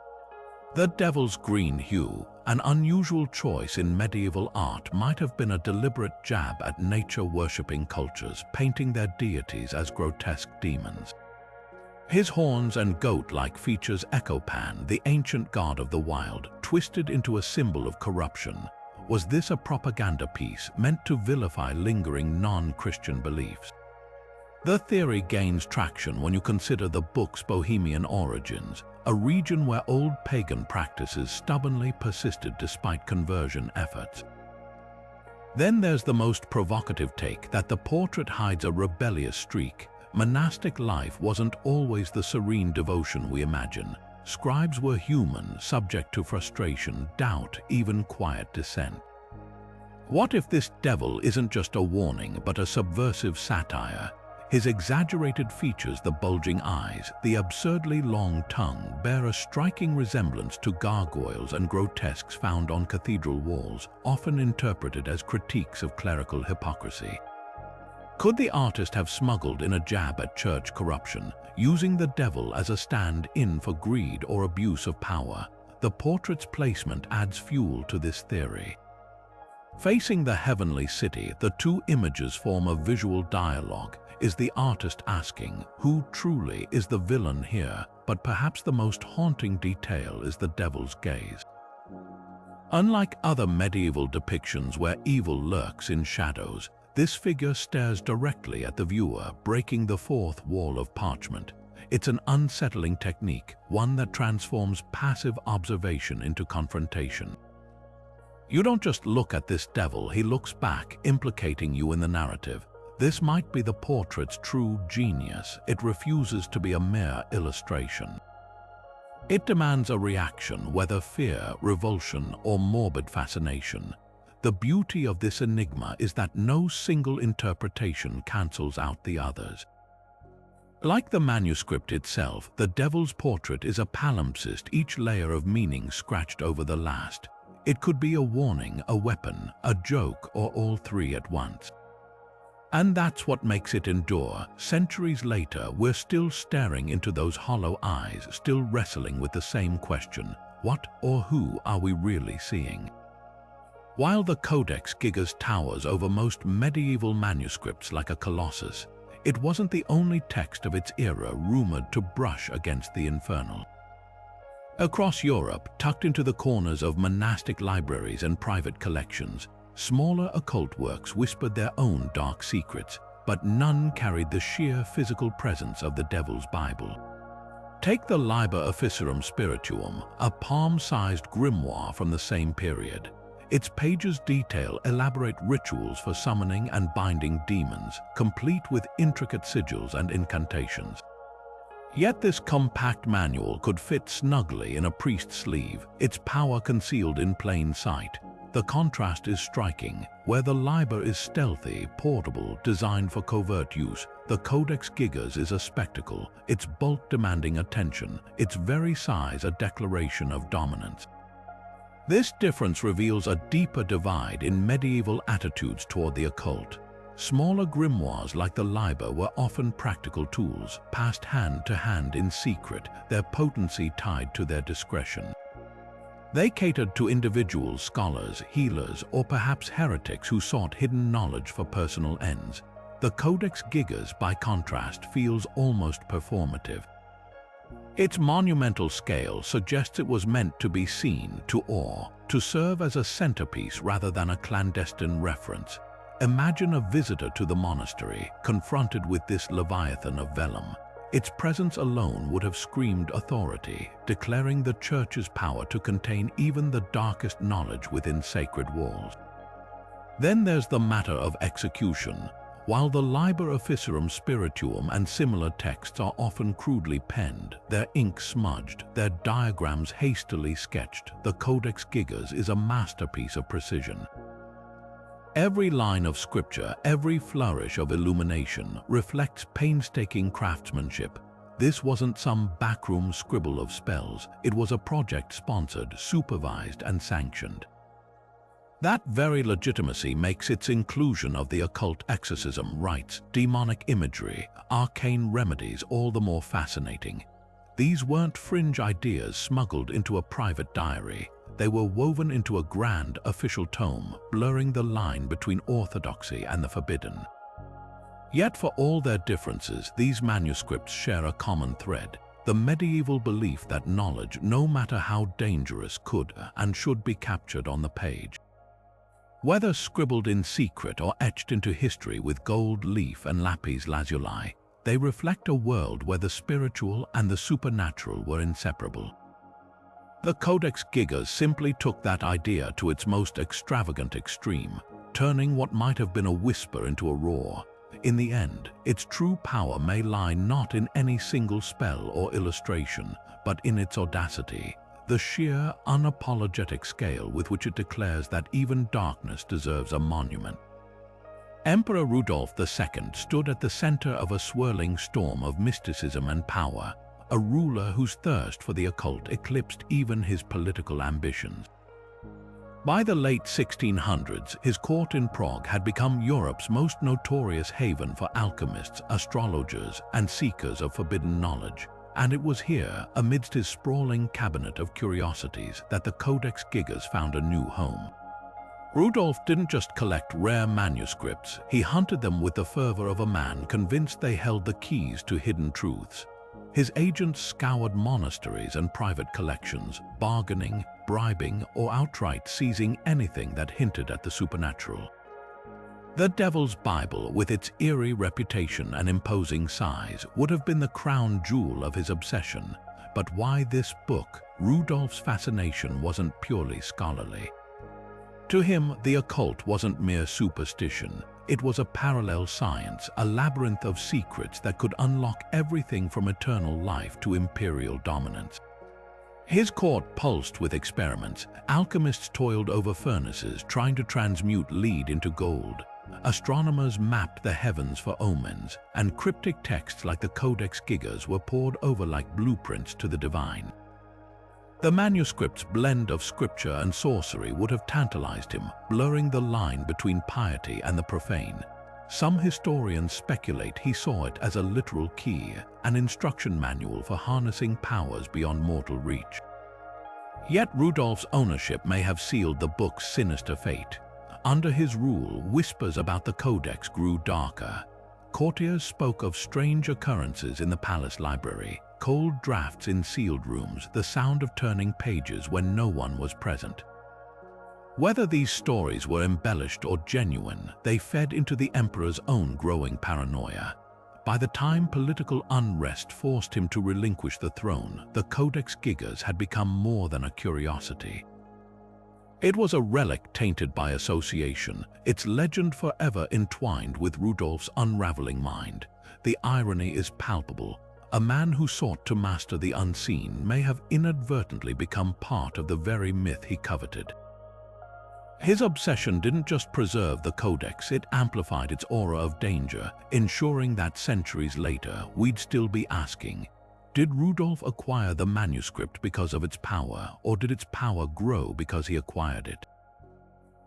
The devil's green hue, an unusual choice in medieval art, might have been a deliberate jab at nature-worshipping cultures, painting their deities as grotesque demons. His horns and goat-like features echo Pan, the ancient god of the wild, twisted into a symbol of corruption. Was this a propaganda piece meant to vilify lingering non-Christian beliefs? The theory gains traction when you consider the book's Bohemian origins, a region where old pagan practices stubbornly persisted despite conversion efforts. Then there's the most provocative take, that the portrait hides a rebellious streak. Monastic life wasn't always the serene devotion we imagine. Scribes were human, subject to frustration, doubt, even quiet dissent. What if this devil isn't just a warning, but a subversive satire? His exaggerated features, the bulging eyes, the absurdly long tongue, bear a striking resemblance to gargoyles and grotesques found on cathedral walls, often interpreted as critiques of clerical hypocrisy. Could the artist have smuggled in a jab at church corruption, using the devil as a stand-in for greed or abuse of power? The portrait's placement adds fuel to this theory. Facing the heavenly city, the two images form a visual dialogue. Is the artist asking, who truly is the villain here? But perhaps the most haunting detail is the devil's gaze. Unlike other medieval depictions where evil lurks in shadows, this figure stares directly at the viewer, breaking the fourth wall of parchment. It's an unsettling technique, one that transforms passive observation into confrontation. You don't just look at this devil, he looks back, implicating you in the narrative. This might be the portrait's true genius. It refuses to be a mere illustration. It demands a reaction, whether fear, revulsion, or morbid fascination. The beauty of this enigma is that no single interpretation cancels out the others. Like the manuscript itself, the devil's portrait is a palimpsest, each layer of meaning scratched over the last. It could be a warning, a weapon, a joke, or all three at once. And that's what makes it endure. Centuries later, we're still staring into those hollow eyes, still wrestling with the same question: what or who are we really seeing? While the Codex Gigas towers over most medieval manuscripts like a colossus, it wasn't the only text of its era rumored to brush against the infernal. Across Europe, tucked into the corners of monastic libraries and private collections, smaller occult works whispered their own dark secrets, but none carried the sheer physical presence of the Devil's Bible. Take the Liber Officium Spirituum, a palm-sized grimoire from the same period. Its pages detail elaborate rituals for summoning and binding demons, complete with intricate sigils and incantations. Yet this compact manual could fit snugly in a priest's sleeve, its power concealed in plain sight. The contrast is striking. Where the Liber is stealthy, portable, designed for covert use, the Codex Gigas is a spectacle, its bulk demanding attention, its very size a declaration of dominance. This difference reveals a deeper divide in medieval attitudes toward the occult. Smaller grimoires like the Liber were often practical tools, passed hand to hand in secret, their potency tied to their discretion. They catered to individuals, scholars, healers, or perhaps heretics who sought hidden knowledge for personal ends. The Codex Gigas, by contrast, feels almost performative. Its monumental scale suggests it was meant to be seen, to awe, to serve as a centerpiece rather than a clandestine reference. Imagine a visitor to the monastery, confronted with this leviathan of vellum. Its presence alone would have screamed authority, declaring the Church's power to contain even the darkest knowledge within sacred walls. Then there's the matter of execution. While the Liber Officium Spirituum and similar texts are often crudely penned, their ink smudged, their diagrams hastily sketched, the Codex Gigas is a masterpiece of precision. Every line of scripture, every flourish of illumination reflects painstaking craftsmanship. This wasn't some backroom scribble of spells, it was a project sponsored, supervised, and sanctioned. That very legitimacy makes its inclusion of the occult exorcism rites, demonic imagery, arcane remedies all the more fascinating. These weren't fringe ideas smuggled into a private diary. They were woven into a grand official tome, blurring the line between orthodoxy and the forbidden. Yet for all their differences, these manuscripts share a common thread: the medieval belief that knowledge, no matter how dangerous, could and should be captured on the page. Whether scribbled in secret or etched into history with gold leaf and lapis lazuli, they reflect a world where the spiritual and the supernatural were inseparable. The Codex Gigas simply took that idea to its most extravagant extreme, turning what might have been a whisper into a roar. In the end, its true power may lie not in any single spell or illustration, but in its audacity, the sheer, unapologetic scale with which it declares that even darkness deserves a monument. Emperor Rudolf II stood at the center of a swirling storm of mysticism and power, a ruler whose thirst for the occult eclipsed even his political ambitions. By the late 1600s, his court in Prague had become Europe's most notorious haven for alchemists, astrologers, and seekers of forbidden knowledge. And it was here, amidst his sprawling cabinet of curiosities, that the Codex Gigas found a new home. Rudolf didn't just collect rare manuscripts, he hunted them with the fervor of a man convinced they held the keys to hidden truths. His agents scoured monasteries and private collections, bargaining, bribing, or outright seizing anything that hinted at the supernatural. The Devil's Bible, with its eerie reputation and imposing size, would have been the crown jewel of his obsession. But why this book? Rudolf's fascination wasn't purely scholarly. To him, the occult wasn't mere superstition. It was a parallel science, a labyrinth of secrets that could unlock everything from eternal life to imperial dominance. His court pulsed with experiments. Alchemists toiled over furnaces, trying to transmute lead into gold. Astronomers mapped the heavens for omens, and cryptic texts like the Codex Gigas were pored over like blueprints to the divine. The manuscript's blend of scripture and sorcery would have tantalized him, blurring the line between piety and the profane. Some historians speculate he saw it as a literal key, an instruction manual for harnessing powers beyond mortal reach. Yet Rudolph's ownership may have sealed the book's sinister fate. Under his rule, whispers about the Codex grew darker. Courtiers spoke of strange occurrences in the palace library, cold drafts in sealed rooms, the sound of turning pages when no one was present. Whether these stories were embellished or genuine, they fed into the emperor's own growing paranoia. By the time political unrest forced him to relinquish the throne, the Codex Gigas had become more than a curiosity. It was a relic tainted by association, its legend forever entwined with Rudolph's unraveling mind. The irony is palpable. A man who sought to master the unseen may have inadvertently become part of the very myth he coveted. His obsession didn't just preserve the Codex, it amplified its aura of danger, ensuring that centuries later we'd still be asking, did Rudolph acquire the manuscript because of its power, or did its power grow because he acquired it?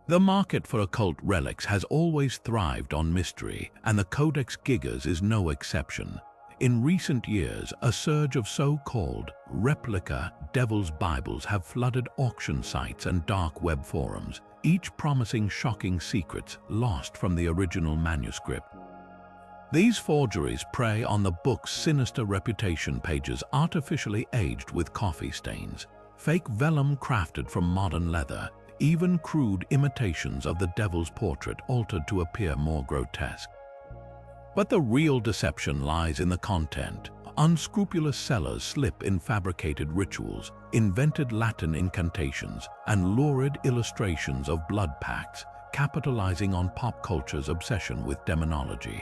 The market for occult relics has always thrived on mystery, and the Codex Gigas is no exception. In recent years, a surge of so-called replica Devil's Bibles have flooded auction sites and dark web forums, each promising shocking secrets lost from the original manuscript. These forgeries prey on the book's sinister reputation, pages artificially aged with coffee stains, fake vellum crafted from modern leather, even crude imitations of the devil's portrait altered to appear more grotesque. But the real deception lies in the content. Unscrupulous sellers slip in fabricated rituals, invented Latin incantations, and lurid illustrations of blood pacts, capitalizing on pop culture's obsession with demonology.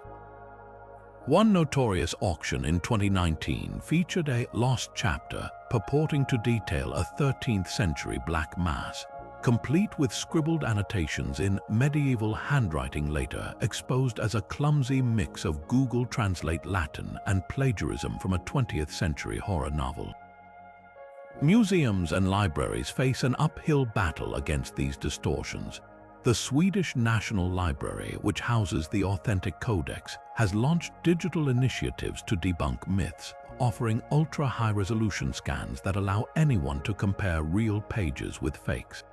One notorious auction in 2019 featured a lost chapter purporting to detail a 13th century Black Mass, complete with scribbled annotations in medieval handwriting, later exposed as a clumsy mix of Google Translate Latin and plagiarism from a 20th century horror novel. Museums and libraries face an uphill battle against these distortions. The Swedish National Library, which houses the authentic codex, has launched digital initiatives to debunk myths, offering ultra-high-resolution scans that allow anyone to compare real pages with fakes.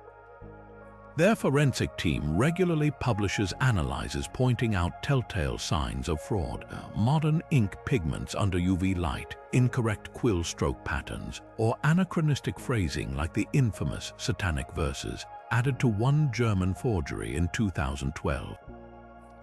Their forensic team regularly publishes analyses pointing out telltale signs of fraud: modern ink pigments under UV light, incorrect quill stroke patterns, or anachronistic phrasing like the infamous satanic verses, added to one German forgery in 2012.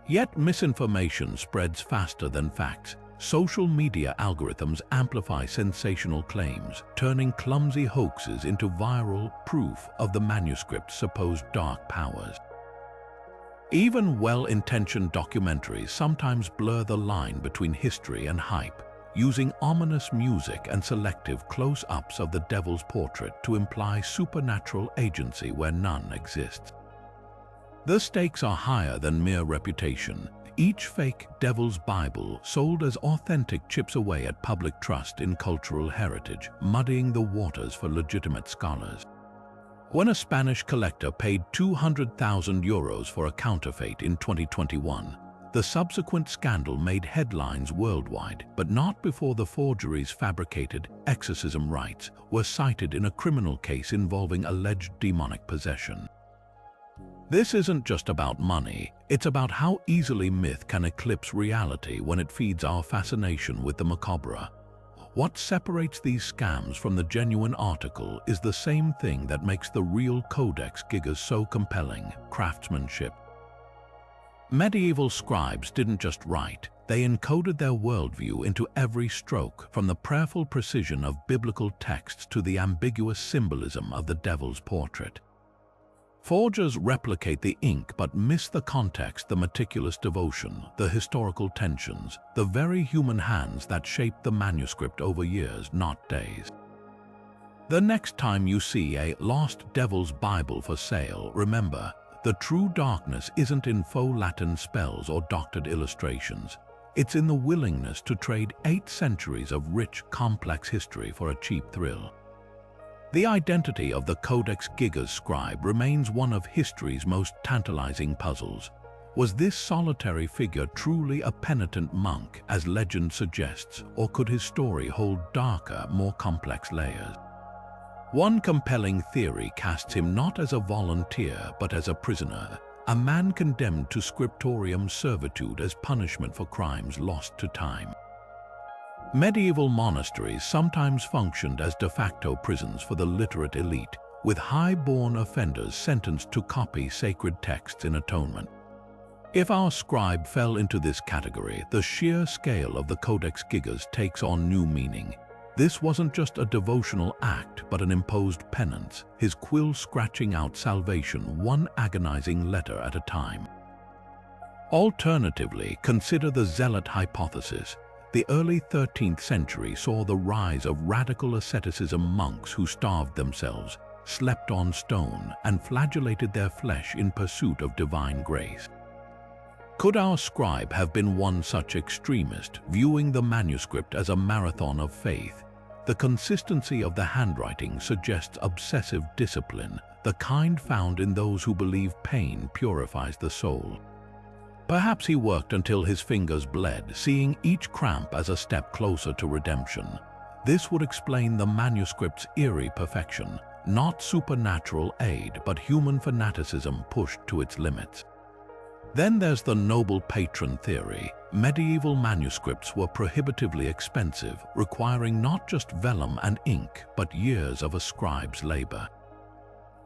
Yet misinformation spreads faster than facts. Social media algorithms amplify sensational claims, turning clumsy hoaxes into viral proof of the manuscript's supposed dark powers. Even well-intentioned documentaries sometimes blur the line between history and hype, using ominous music and selective close-ups of the devil's portrait to imply supernatural agency where none exists. The stakes are higher than mere reputation. Each fake Devil's Bible sold as authentic chips away at public trust in cultural heritage, muddying the waters for legitimate scholars. When a Spanish collector paid €200,000 for a counterfeit in 2021, the subsequent scandal made headlines worldwide, but not before the forgery's fabricated exorcism rites were cited in a criminal case involving alleged demonic possession. This isn't just about money, it's about how easily myth can eclipse reality when it feeds our fascination with the macabre. What separates these scams from the genuine article is the same thing that makes the real Codex Gigas so compelling: craftsmanship. Medieval scribes didn't just write, they encoded their worldview into every stroke, from the prayerful precision of biblical texts to the ambiguous symbolism of the devil's portrait. Forgers replicate the ink but miss the context, the meticulous devotion, the historical tensions, the very human hands that shaped the manuscript over years, not days. The next time you see a lost Devil's Bible for sale, remember, The true darkness isn't in faux Latin spells or doctored illustrations. It's in the willingness to trade 8 centuries of rich, complex history for a cheap thrill. The identity of the Codex Gigas scribe remains one of history's most tantalizing puzzles. Was this solitary figure truly a penitent monk, as legend suggests, or could his story hold darker, more complex layers? One compelling theory casts him not as a volunteer but as a prisoner, a man condemned to scriptorium servitude as punishment for crimes lost to time. Medieval monasteries sometimes functioned as de facto prisons for the literate elite, with high-born offenders sentenced to copy sacred texts in atonement. If our scribe fell into this category, the sheer scale of the Codex Gigas takes on new meaning. This wasn't just a devotional act, but an imposed penance, his quill scratching out salvation one agonizing letter at a time. Alternatively, consider the zealot hypothesis. The early 13th century saw the rise of radical asceticism monks who starved themselves, slept on stone, and flagellated their flesh in pursuit of divine grace. Could our scribe have been one such extremist, viewing the manuscript as a marathon of faith? The consistency of the handwriting suggests obsessive discipline, the kind found in those who believe pain purifies the soul. Perhaps he worked until his fingers bled, seeing each cramp as a step closer to redemption. This would explain the manuscript's eerie perfection, not supernatural aid, but human fanaticism pushed to its limits. Then there's the noble patron theory. Medieval manuscripts were prohibitively expensive, requiring not just vellum and ink, but years of a scribe's labor.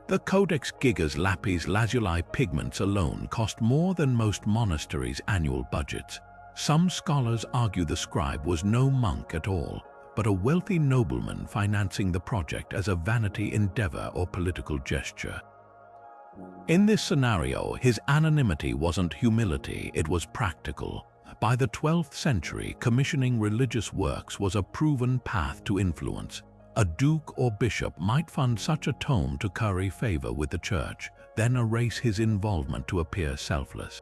The Codex Gigas lapis lazuli pigments alone cost more than most monasteries' annual budgets. Some scholars argue the scribe was no monk at all, but a wealthy nobleman financing the project as a vanity endeavor or political gesture. In this scenario, his anonymity wasn't humility, it was practical. By the 12th century, commissioning religious works was a proven path to influence. A duke or bishop might fund such a tome to curry favor with the church, then erase his involvement to appear selfless.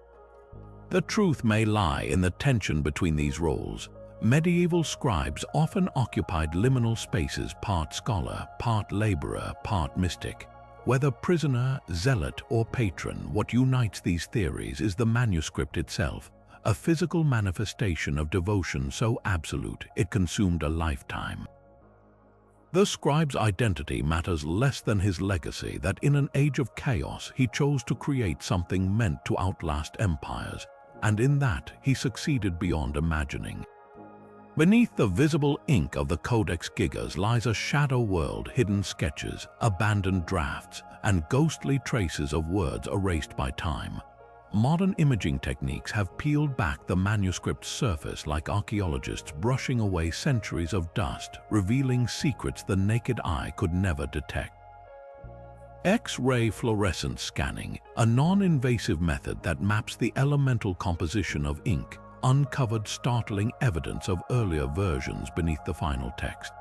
The truth may lie in the tension between these roles. Medieval scribes often occupied liminal spaces, part scholar, part laborer, part mystic. Whether prisoner, zealot, or patron, what unites these theories is the manuscript itself, a physical manifestation of devotion so absolute it consumed a lifetime. The scribe's identity matters less than his legacy, that in an age of chaos he chose to create something meant to outlast empires, and in that he succeeded beyond imagining. Beneath the visible ink of the Codex Gigas lies a shadow world, hidden sketches, abandoned drafts, and ghostly traces of words erased by time. Modern imaging techniques have peeled back the manuscript's surface like archaeologists brushing away centuries of dust, revealing secrets the naked eye could never detect. X-ray fluorescence scanning, a non-invasive method that maps the elemental composition of ink, uncovered startling evidence of earlier versions beneath the final text.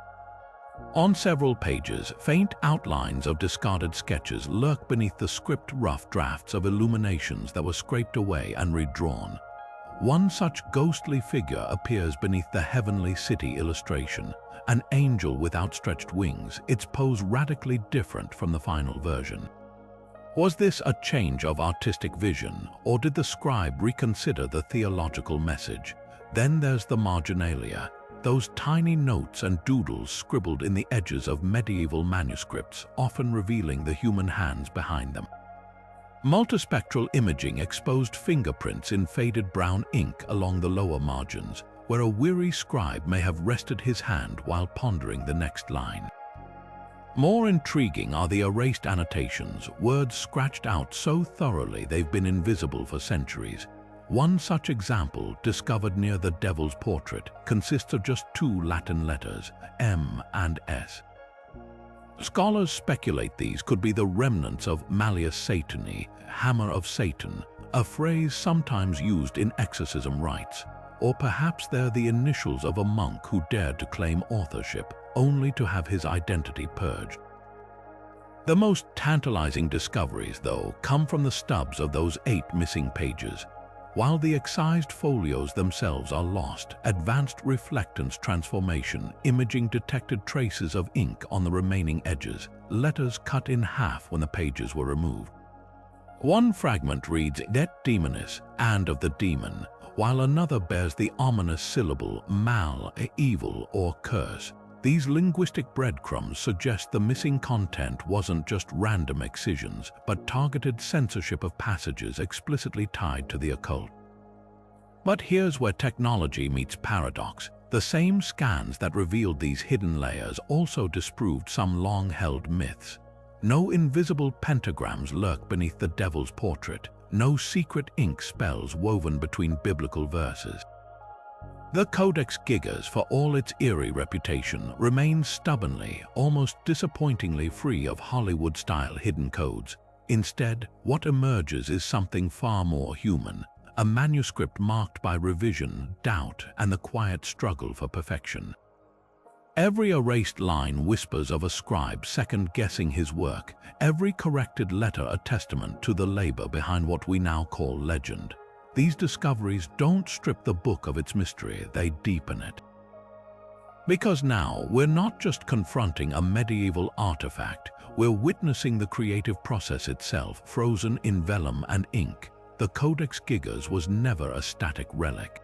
On several pages, faint outlines of discarded sketches lurk beneath the script, rough drafts of illuminations that were scraped away and redrawn. One such ghostly figure appears beneath the Heavenly City illustration, an angel with outstretched wings, its pose radically different from the final version. Was this a change of artistic vision, or did the scribe reconsider the theological message? Then there's the marginalia, those tiny notes and doodles scribbled in the edges of medieval manuscripts, often revealing the human hands behind them. Multispectral imaging exposed fingerprints in faded brown ink along the lower margins, where a weary scribe may have rested his hand while pondering the next line. More intriguing are the erased annotations, words scratched out so thoroughly they've been invisible for centuries. One such example, discovered near the Devil's Portrait, consists of just 2 Latin letters, M and S. Scholars speculate these could be the remnants of Malleus Satani, hammer of Satan, a phrase sometimes used in exorcism rites. Or perhaps they're the initials of a monk who dared to claim authorship, only to have his identity purged. The most tantalizing discoveries, though, come from the stubs of those 8 missing pages. While the excised folios themselves are lost, advanced reflectance transformation imaging detected traces of ink on the remaining edges, letters cut in half when the pages were removed. One fragment reads "Det Demonis" and of the demon, while another bears the ominous syllable mal, evil or curse. These linguistic breadcrumbs suggest the missing content wasn't just random excisions, but targeted censorship of passages explicitly tied to the occult. But here's where technology meets paradox. The same scans that revealed these hidden layers also disproved some long-held myths. No invisible pentagrams lurk beneath the devil's portrait, no secret ink spells woven between biblical verses. The Codex Gigas, for all its eerie reputation, remains stubbornly, almost disappointingly free of Hollywood-style hidden codes. Instead, what emerges is something far more human, a manuscript marked by revision, doubt, and the quiet struggle for perfection. Every erased line whispers of a scribe second-guessing his work, every corrected letter a testament to the labor behind what we now call legend. These discoveries don't strip the book of its mystery, they deepen it. Because now, we're not just confronting a medieval artifact, we're witnessing the creative process itself, frozen in vellum and ink. The Codex Gigas was never a static relic.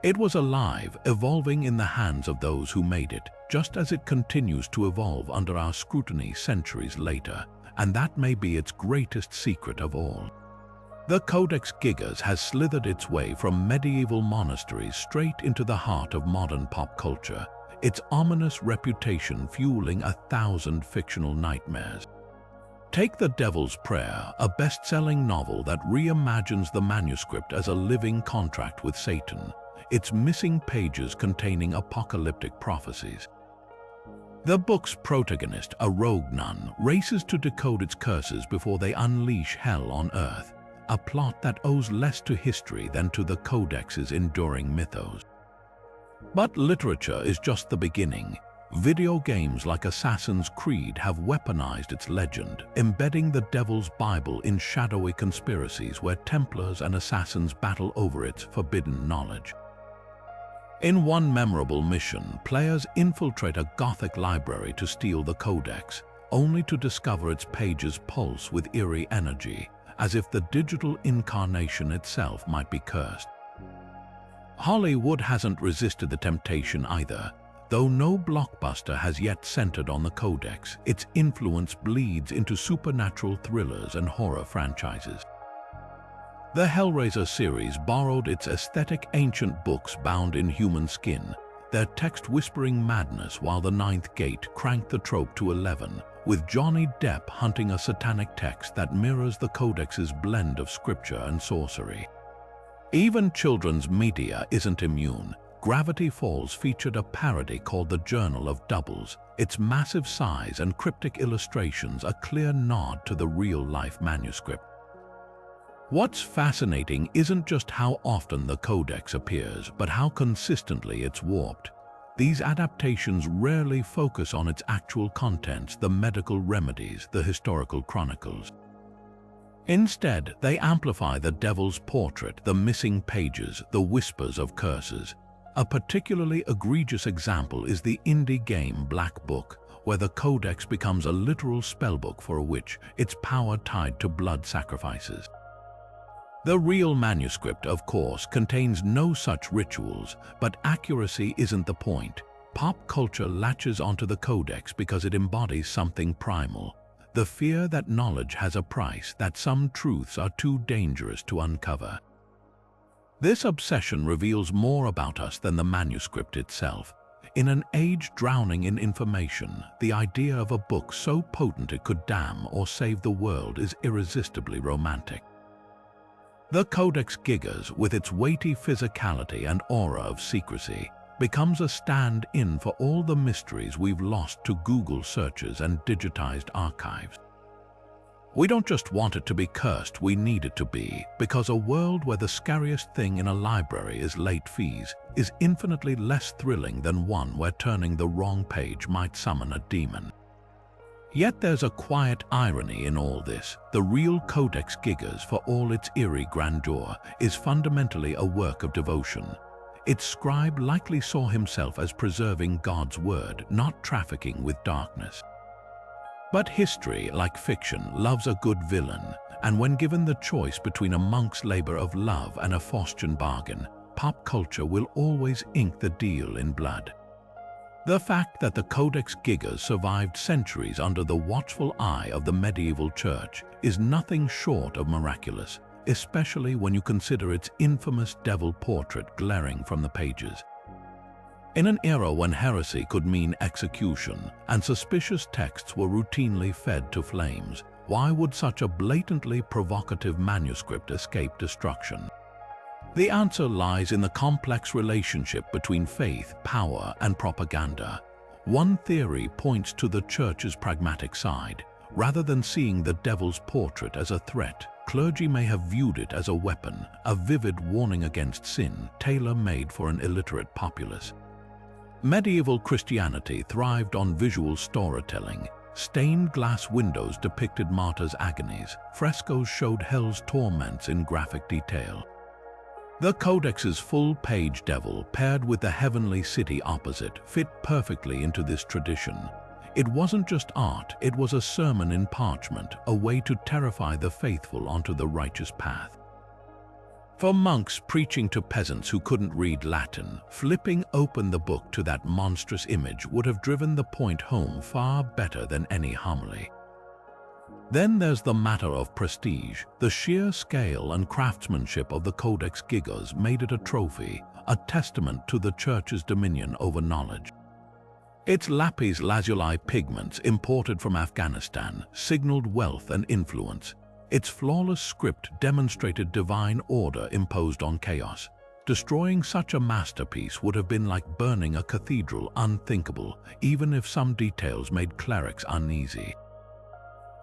It was alive, evolving in the hands of those who made it, just as it continues to evolve under our scrutiny centuries later, and that may be its greatest secret of all. The Codex Gigas has slithered its way from medieval monasteries straight into the heart of modern pop culture, its ominous reputation fueling 1,000 fictional nightmares. Take The Devil's Prayer, a best-selling novel that reimagines the manuscript as a living contract with Satan, its missing pages containing apocalyptic prophecies. The book's protagonist, a rogue nun, races to decode its curses before they unleash hell on Earth, a plot that owes less to history than to the Codex's enduring mythos. But literature is just the beginning. Video games like Assassin's Creed have weaponized its legend, embedding the Devil's Bible in shadowy conspiracies where Templars and assassins battle over its forbidden knowledge. In one memorable mission, players infiltrate a Gothic library to steal the Codex, only to discover its pages pulse with eerie energy, as if the digital incarnation itself might be cursed. Hollywood hasn't resisted the temptation either. Though no blockbuster has yet centered on the Codex, its influence bleeds into supernatural thrillers and horror franchises. The Hellraiser series borrowed its aesthetic ancient books bound in human skin, their text whispering madness, while The Ninth Gate cranked the trope to 11, with Johnny Depp hunting a satanic text that mirrors the Codex's blend of scripture and sorcery. Even children's media isn't immune. Gravity Falls featured a parody called The Journal of Doubles, its massive size and cryptic illustrations a clear nod to the real-life manuscript. What's fascinating isn't just how often the Codex appears, but how consistently it's warped. These adaptations rarely focus on its actual contents, the medical remedies, the historical chronicles. Instead, they amplify the devil's portrait, the missing pages, the whispers of curses. A particularly egregious example is the indie game Black Book, where the Codex becomes a literal spellbook for a witch, its power tied to blood sacrifices. The real manuscript, of course, contains no such rituals, but accuracy isn't the point. Pop culture latches onto the Codex because it embodies something primal, the fear that knowledge has a price, that some truths are too dangerous to uncover. This obsession reveals more about us than the manuscript itself. In an age drowning in information, the idea of a book so potent it could damn or save the world is irresistibly romantic. The Codex Gigas, with its weighty physicality and aura of secrecy, becomes a stand-in for all the mysteries we've lost to Google searches and digitized archives. We don't just want it to be cursed, we need it to be, because a world where the scariest thing in a library is late fees is infinitely less thrilling than one where turning the wrong page might summon a demon. Yet there's a quiet irony in all this. The real Codex Gigas, for all its eerie grandeur, is fundamentally a work of devotion. Its scribe likely saw himself as preserving God's word, not trafficking with darkness. But history, like fiction, loves a good villain, and when given the choice between a monk's labor of love and a Faustian bargain, pop culture will always ink the deal in blood. The fact that the Codex Gigas survived centuries under the watchful eye of the medieval church is nothing short of miraculous, especially when you consider its infamous devil portrait glaring from the pages. In an era when heresy could mean execution and suspicious texts were routinely fed to flames, why would such a blatantly provocative manuscript escape destruction? The answer lies in the complex relationship between faith, power, and propaganda. One theory points to the church's pragmatic side. Rather than seeing the devil's portrait as a threat, clergy may have viewed it as a weapon, a vivid warning against sin, tailor-made for an illiterate populace. Medieval Christianity thrived on visual storytelling. Stained glass windows depicted martyrs' agonies. Frescoes showed hell's torments in graphic detail. The Codex's full-page devil, paired with the heavenly city opposite, fit perfectly into this tradition. It wasn't just art, it was a sermon in parchment, a way to terrify the faithful onto the righteous path. For monks preaching to peasants who couldn't read Latin, flipping open the book to that monstrous image would have driven the point home far better than any homily. Then there's the matter of prestige. The sheer scale and craftsmanship of the Codex Gigas made it a trophy, a testament to the Church's dominion over knowledge. Its lapis lazuli pigments, imported from Afghanistan, signaled wealth and influence. Its flawless script demonstrated divine order imposed on chaos. Destroying such a masterpiece would have been like burning a cathedral, unthinkable, even if some details made clerics uneasy.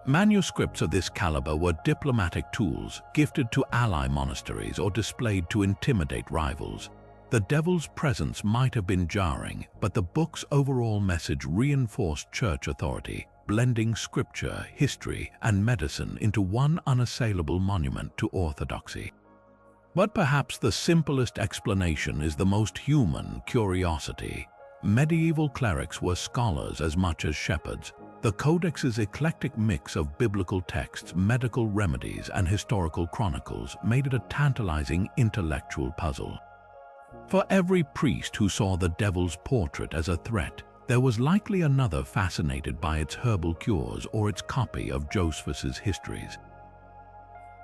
Manuscripts of this caliber were diplomatic tools, gifted to ally monasteries or displayed to intimidate rivals. The devil's presence might have been jarring, but the book's overall message reinforced church authority, blending scripture, history, and medicine into one unassailable monument to orthodoxy. But perhaps the simplest explanation is the most human: curiosity. Medieval clerics were scholars as much as shepherds. The Codex's eclectic mix of biblical texts, medical remedies, and historical chronicles made it a tantalizing intellectual puzzle. For every priest who saw the devil's portrait as a threat, there was likely another fascinated by its herbal cures or its copy of Josephus's histories.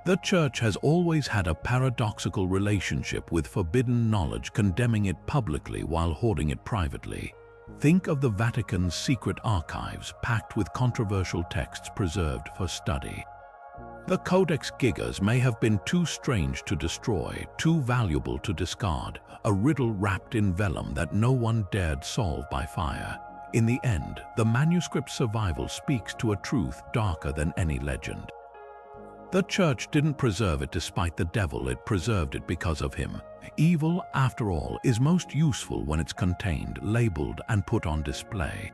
The Church has always had a paradoxical relationship with forbidden knowledge, condemning it publicly while hoarding it privately. Think of the Vatican's secret archives, packed with controversial texts preserved for study. The Codex Gigas may have been too strange to destroy, too valuable to discard, a riddle wrapped in vellum that no one dared solve by fire. In the end, the manuscript's survival speaks to a truth darker than any legend. The Church didn't preserve it despite the devil, it preserved it because of him. Evil, after all, is most useful when it's contained, labeled, and put on display.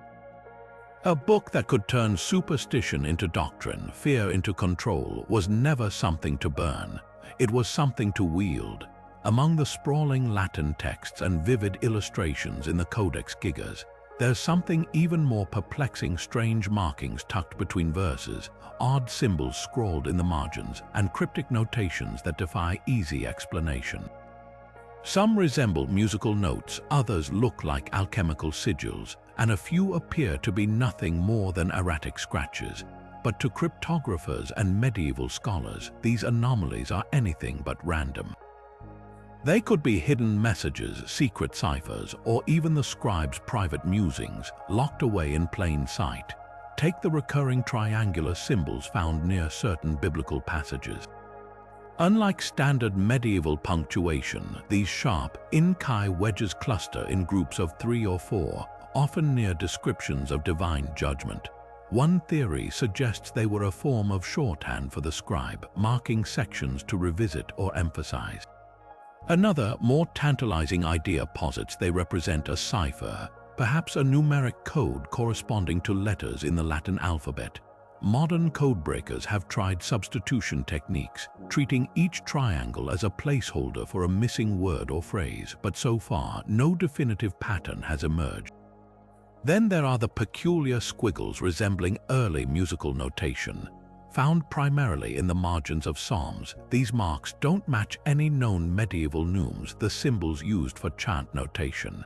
A book that could turn superstition into doctrine, fear into control, was never something to burn. It was something to wield. Among the sprawling Latin texts and vivid illustrations in the Codex Gigas, there's something even more perplexing: strange markings tucked between verses, odd symbols scrawled in the margins, and cryptic notations that defy easy explanation. Some resemble musical notes, others look like alchemical sigils, and a few appear to be nothing more than erratic scratches. But to cryptographers and medieval scholars, these anomalies are anything but random. They could be hidden messages, secret ciphers, or even the scribe's private musings, locked away in plain sight. Take the recurring triangular symbols found near certain biblical passages. Unlike standard medieval punctuation, these sharp, in-kai wedges cluster in groups of 3 or 4, often near descriptions of divine judgment. One theory suggests they were a form of shorthand for the scribe, marking sections to revisit or emphasize. Another, more tantalizing idea posits they represent a cipher, perhaps a numeric code corresponding to letters in the Latin alphabet. Modern codebreakers have tried substitution techniques, treating each triangle as a placeholder for a missing word or phrase, but so far, no definitive pattern has emerged. Then there are the peculiar squiggles resembling early musical notation. Found primarily in the margins of psalms, these marks don't match any known medieval neumes, the symbols used for chant notation.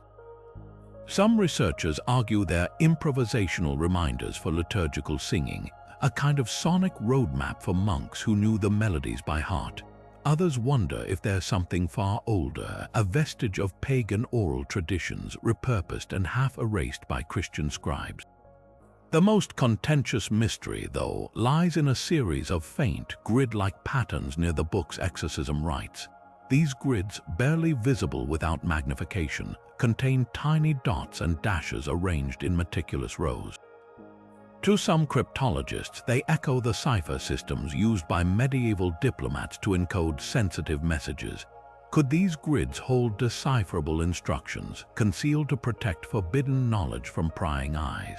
Some researchers argue they're improvisational reminders for liturgical singing, a kind of sonic roadmap for monks who knew the melodies by heart. Others wonder if there's something far older, a vestige of pagan oral traditions repurposed and half erased by Christian scribes. The most contentious mystery, though, lies in a series of faint, grid-like patterns near the book's exorcism rites. These grids, barely visible without magnification, contain tiny dots and dashes arranged in meticulous rows. To some cryptologists, they echo the cipher systems used by medieval diplomats to encode sensitive messages. Could these grids hold decipherable instructions, concealed to protect forbidden knowledge from prying eyes?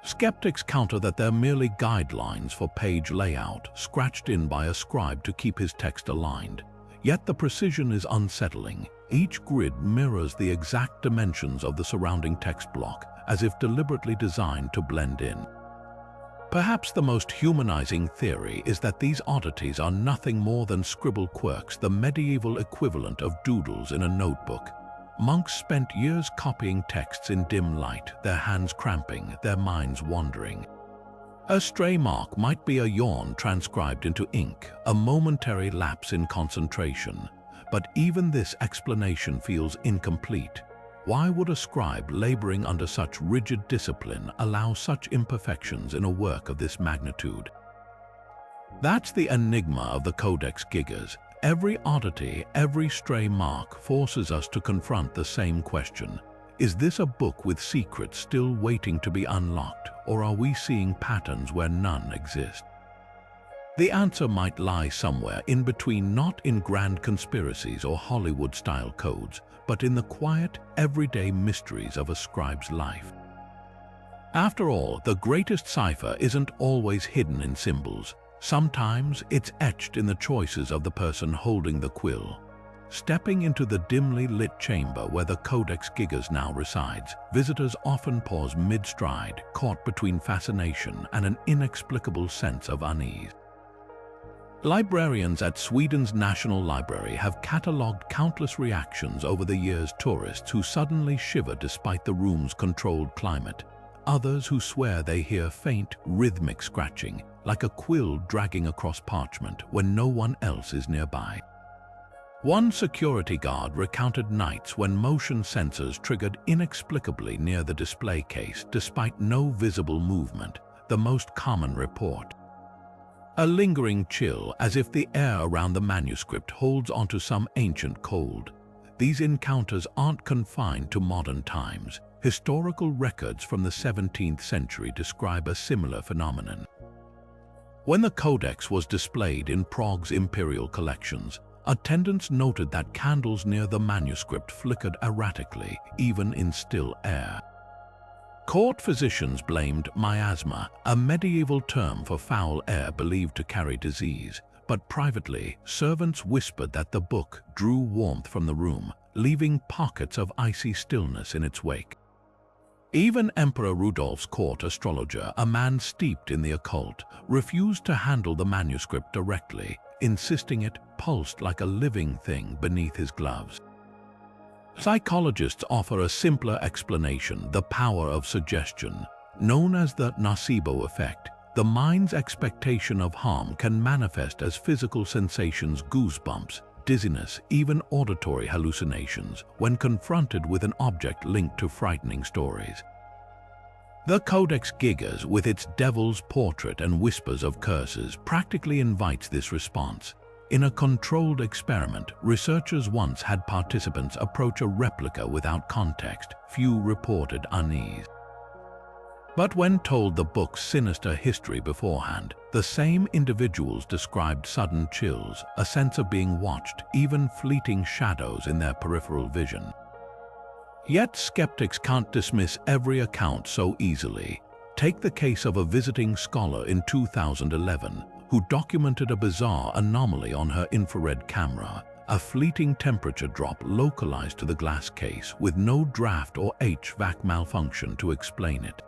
Skeptics counter that they're merely guidelines for page layout, scratched in by a scribe to keep his text aligned. Yet the precision is unsettling. Each grid mirrors the exact dimensions of the surrounding text block, as if deliberately designed to blend in. Perhaps the most humanizing theory is that these oddities are nothing more than scribble quirks, the medieval equivalent of doodles in a notebook. Monks spent years copying texts in dim light, their hands cramping, their minds wandering. A stray mark might be a yawn transcribed into ink, a momentary lapse in concentration. But even this explanation feels incomplete. Why would a scribe laboring under such rigid discipline allow such imperfections in a work of this magnitude? That's the enigma of the Codex Gigas. Every oddity, every stray mark forces us to confront the same question. Is this a book with secrets still waiting to be unlocked, or are we seeing patterns where none exist? The answer might lie somewhere in between, not in grand conspiracies or Hollywood-style codes, but in the quiet, everyday mysteries of a scribe's life. After all, the greatest cipher isn't always hidden in symbols. Sometimes it's etched in the choices of the person holding the quill. Stepping into the dimly lit chamber where the Codex Gigas now resides, visitors often pause mid-stride, caught between fascination and an inexplicable sense of unease. Librarians at Sweden's National Library have catalogued countless reactions over the years: tourists who suddenly shiver despite the room's controlled climate, others who swear they hear faint, rhythmic scratching, like a quill dragging across parchment when no one else is nearby. One security guard recounted nights when motion sensors triggered inexplicably near the display case despite no visible movement, the most common report. A lingering chill, as if the air around the manuscript holds onto some ancient cold. These encounters aren't confined to modern times. Historical records from the 17th century describe a similar phenomenon. When the Codex was displayed in Prague's imperial collections, attendants noted that candles near the manuscript flickered erratically, even in still air. Court physicians blamed miasma, a medieval term for foul air believed to carry disease, but privately, servants whispered that the book drew warmth from the room, leaving pockets of icy stillness in its wake. Even Emperor Rudolph's court astrologer, a man steeped in the occult, refused to handle the manuscript directly, insisting it pulsed like a living thing beneath his gloves. Psychologists offer a simpler explanation: the power of suggestion. Known as the nocebo effect, the mind's expectation of harm can manifest as physical sensations, goosebumps, dizziness, even auditory hallucinations, when confronted with an object linked to frightening stories. The Codex Gigas, with its devil's portrait and whispers of curses, practically invites this response. In a controlled experiment, researchers once had participants approach a replica without context. Few reported unease. But when told the book's sinister history beforehand, the same individuals described sudden chills, a sense of being watched, even fleeting shadows in their peripheral vision. Yet skeptics can't dismiss every account so easily. Take the case of a visiting scholar in 2011 who documented a bizarre anomaly on her infrared camera, a fleeting temperature drop localized to the glass case with no draft or HVAC malfunction to explain it.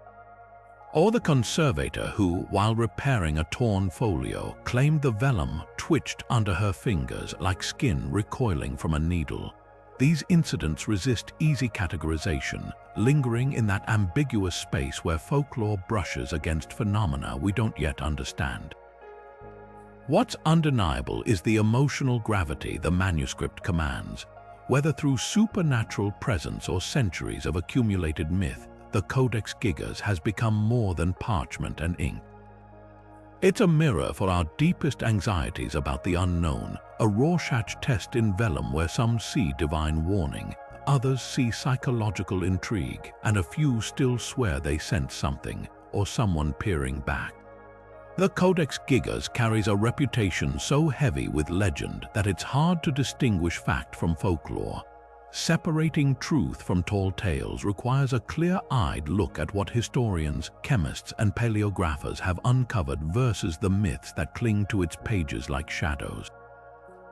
Or the conservator who, while repairing a torn folio, claimed the vellum twitched under her fingers like skin recoiling from a needle. These incidents resist easy categorization, lingering in that ambiguous space where folklore brushes against phenomena we don't yet understand. What's undeniable is the emotional gravity the manuscript commands. Whether through supernatural presence or centuries of accumulated myth, the Codex Gigas has become more than parchment and ink. It's a mirror for our deepest anxieties about the unknown, a Rorschach test in vellum where some see divine warning, others see psychological intrigue, and a few still swear they sense something, or someone peering back. The Codex Gigas carries a reputation so heavy with legend that it's hard to distinguish fact from folklore. Separating truth from tall tales requires a clear-eyed look at what historians, chemists, and paleographers have uncovered versus the myths that cling to its pages like shadows.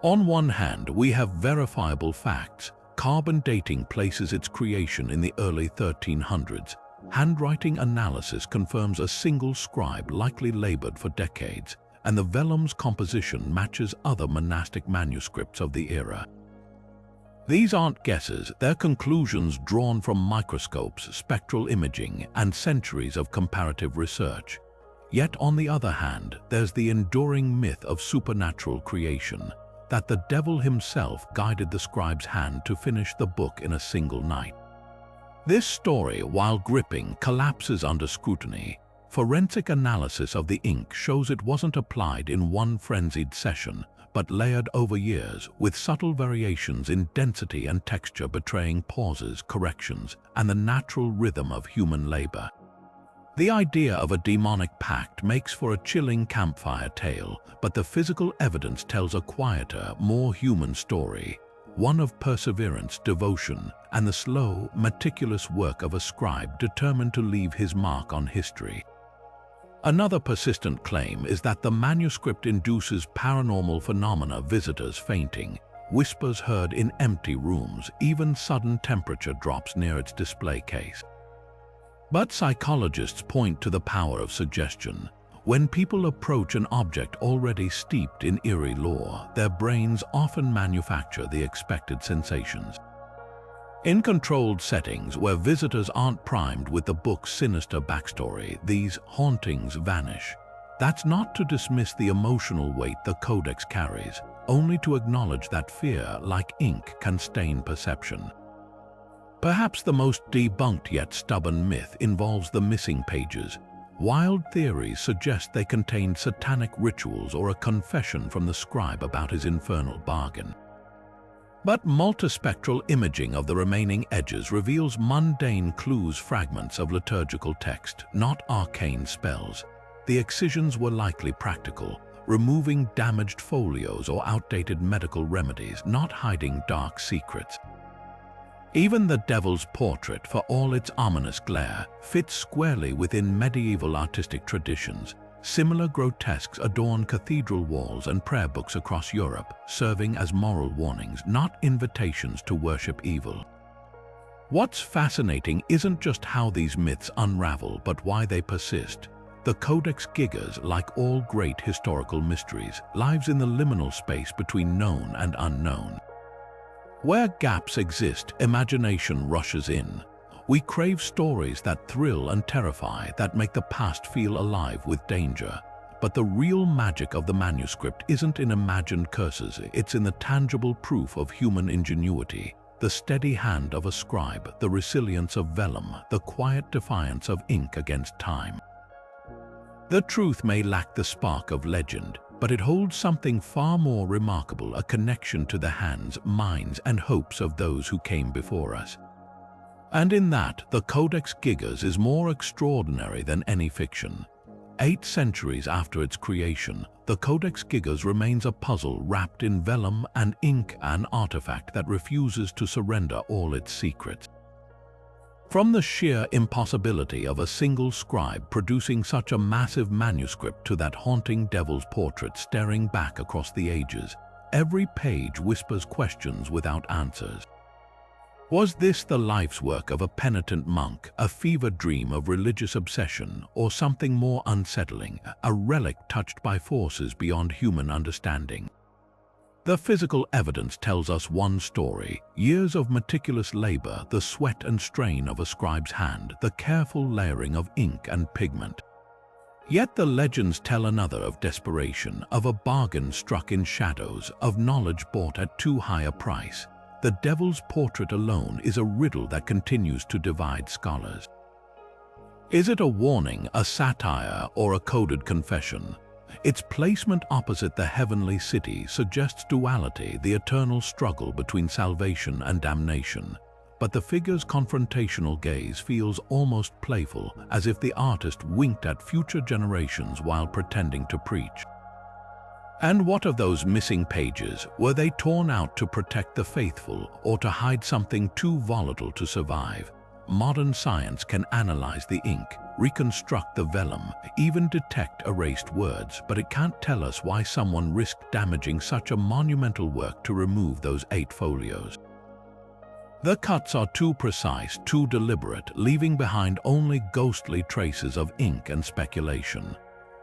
On one hand, we have verifiable facts. Carbon dating places its creation in the early 1300s. Handwriting analysis confirms a single scribe likely labored for decades, and the vellum's composition matches other monastic manuscripts of the era. These aren't guesses, they're conclusions drawn from microscopes, spectral imaging, and centuries of comparative research. Yet on the other hand, there's the enduring myth of supernatural creation, that the devil himself guided the scribe's hand to finish the book in a single night. This story, while gripping, collapses under scrutiny. Forensic analysis of the ink shows it wasn't applied in one frenzied session, but layered over years, with subtle variations in density and texture betraying pauses, corrections, and the natural rhythm of human labor. The idea of a demonic pact makes for a chilling campfire tale, but the physical evidence tells a quieter, more human story, one of perseverance, devotion, and the slow, meticulous work of a scribe determined to leave his mark on history. Another persistent claim is that the manuscript induces paranormal phenomena, visitors fainting, whispers heard in empty rooms, even sudden temperature drops near its display case. But psychologists point to the power of suggestion. When people approach an object already steeped in eerie lore, their brains often manufacture the expected sensations. In controlled settings where visitors aren't primed with the book's sinister backstory, these hauntings vanish. That's not to dismiss the emotional weight the Codex carries, only to acknowledge that fear, like ink, can stain perception. Perhaps the most debunked yet stubborn myth involves the missing pages. Wild theories suggest they contained satanic rituals or a confession from the scribe about his infernal bargain. But multispectral imaging of the remaining edges reveals mundane clues, fragments of liturgical text, not arcane spells. The excisions were likely practical, removing damaged folios or outdated medical remedies, not hiding dark secrets. Even the devil's portrait, for all its ominous glare, fits squarely within medieval artistic traditions. Similar grotesques adorn cathedral walls and prayer books across Europe, serving as moral warnings, not invitations to worship evil. What's fascinating isn't just how these myths unravel, but why they persist. The Codex Gigas, like all great historical mysteries, lives in the liminal space between known and unknown. Where gaps exist, imagination rushes in. We crave stories that thrill and terrify, that make the past feel alive with danger. But the real magic of the manuscript isn't in imagined curses, it's in the tangible proof of human ingenuity, the steady hand of a scribe, the resilience of vellum, the quiet defiance of ink against time. The truth may lack the spark of legend, but it holds something far more remarkable, a connection to the hands, minds, and hopes of those who came before us. And in that, the Codex Gigas is more extraordinary than any fiction. 8 centuries after its creation, the Codex Gigas remains a puzzle wrapped in vellum and ink, an artifact that refuses to surrender all its secrets. From the sheer impossibility of a single scribe producing such a massive manuscript to that haunting devil's portrait staring back across the ages, every page whispers questions without answers. Was this the life's work of a penitent monk, a fevered dream of religious obsession, or something more unsettling, a relic touched by forces beyond human understanding? The physical evidence tells us one story: years of meticulous labor, the sweat and strain of a scribe's hand, the careful layering of ink and pigment. Yet the legends tell another, of desperation, of a bargain struck in shadows, of knowledge bought at too high a price. The devil's portrait alone is a riddle that continues to divide scholars. Is it a warning, a satire, or a coded confession? Its placement opposite the heavenly city suggests duality, the eternal struggle between salvation and damnation. But the figure's confrontational gaze feels almost playful, as if the artist winked at future generations while pretending to preach. And what of those missing pages? Were they torn out to protect the faithful, or to hide something too volatile to survive? Modern science can analyze the ink, reconstruct the vellum, even detect erased words, but it can't tell us why someone risked damaging such a monumental work to remove those 8 folios. The cuts are too precise, too deliberate, leaving behind only ghostly traces of ink and speculation.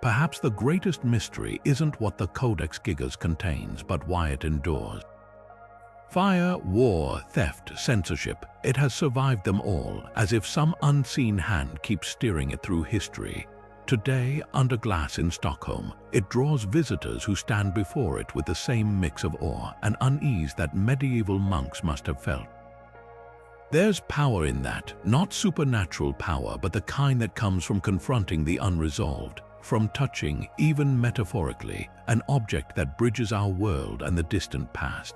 Perhaps the greatest mystery isn't what the Codex Gigas contains, but why it endures. Fire, war, theft, censorship, it has survived them all, as if some unseen hand keeps steering it through history. Today, under glass in Stockholm, it draws visitors who stand before it with the same mix of awe and unease that medieval monks must have felt. There's power in that, not supernatural power, but the kind that comes from confronting the unresolved, from touching, even metaphorically, an object that bridges our world and the distant past.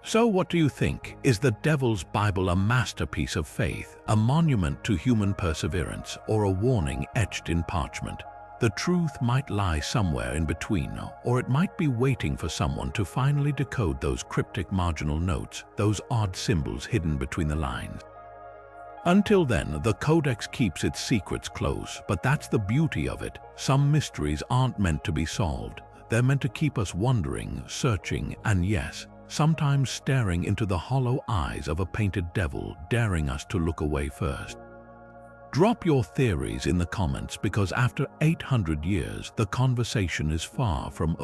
So what do you think? Is the Devil's Bible a masterpiece of faith, a monument to human perseverance, or a warning etched in parchment? The truth might lie somewhere in between, or it might be waiting for someone to finally decode those cryptic marginal notes, those odd symbols hidden between the lines. Until then, the Codex keeps its secrets close, but that's the beauty of it. Some mysteries aren't meant to be solved. They're meant to keep us wondering, searching, and yes, sometimes staring into the hollow eyes of a painted devil, daring us to look away first. Drop your theories in the comments, because after 800 years, the conversation is far from over.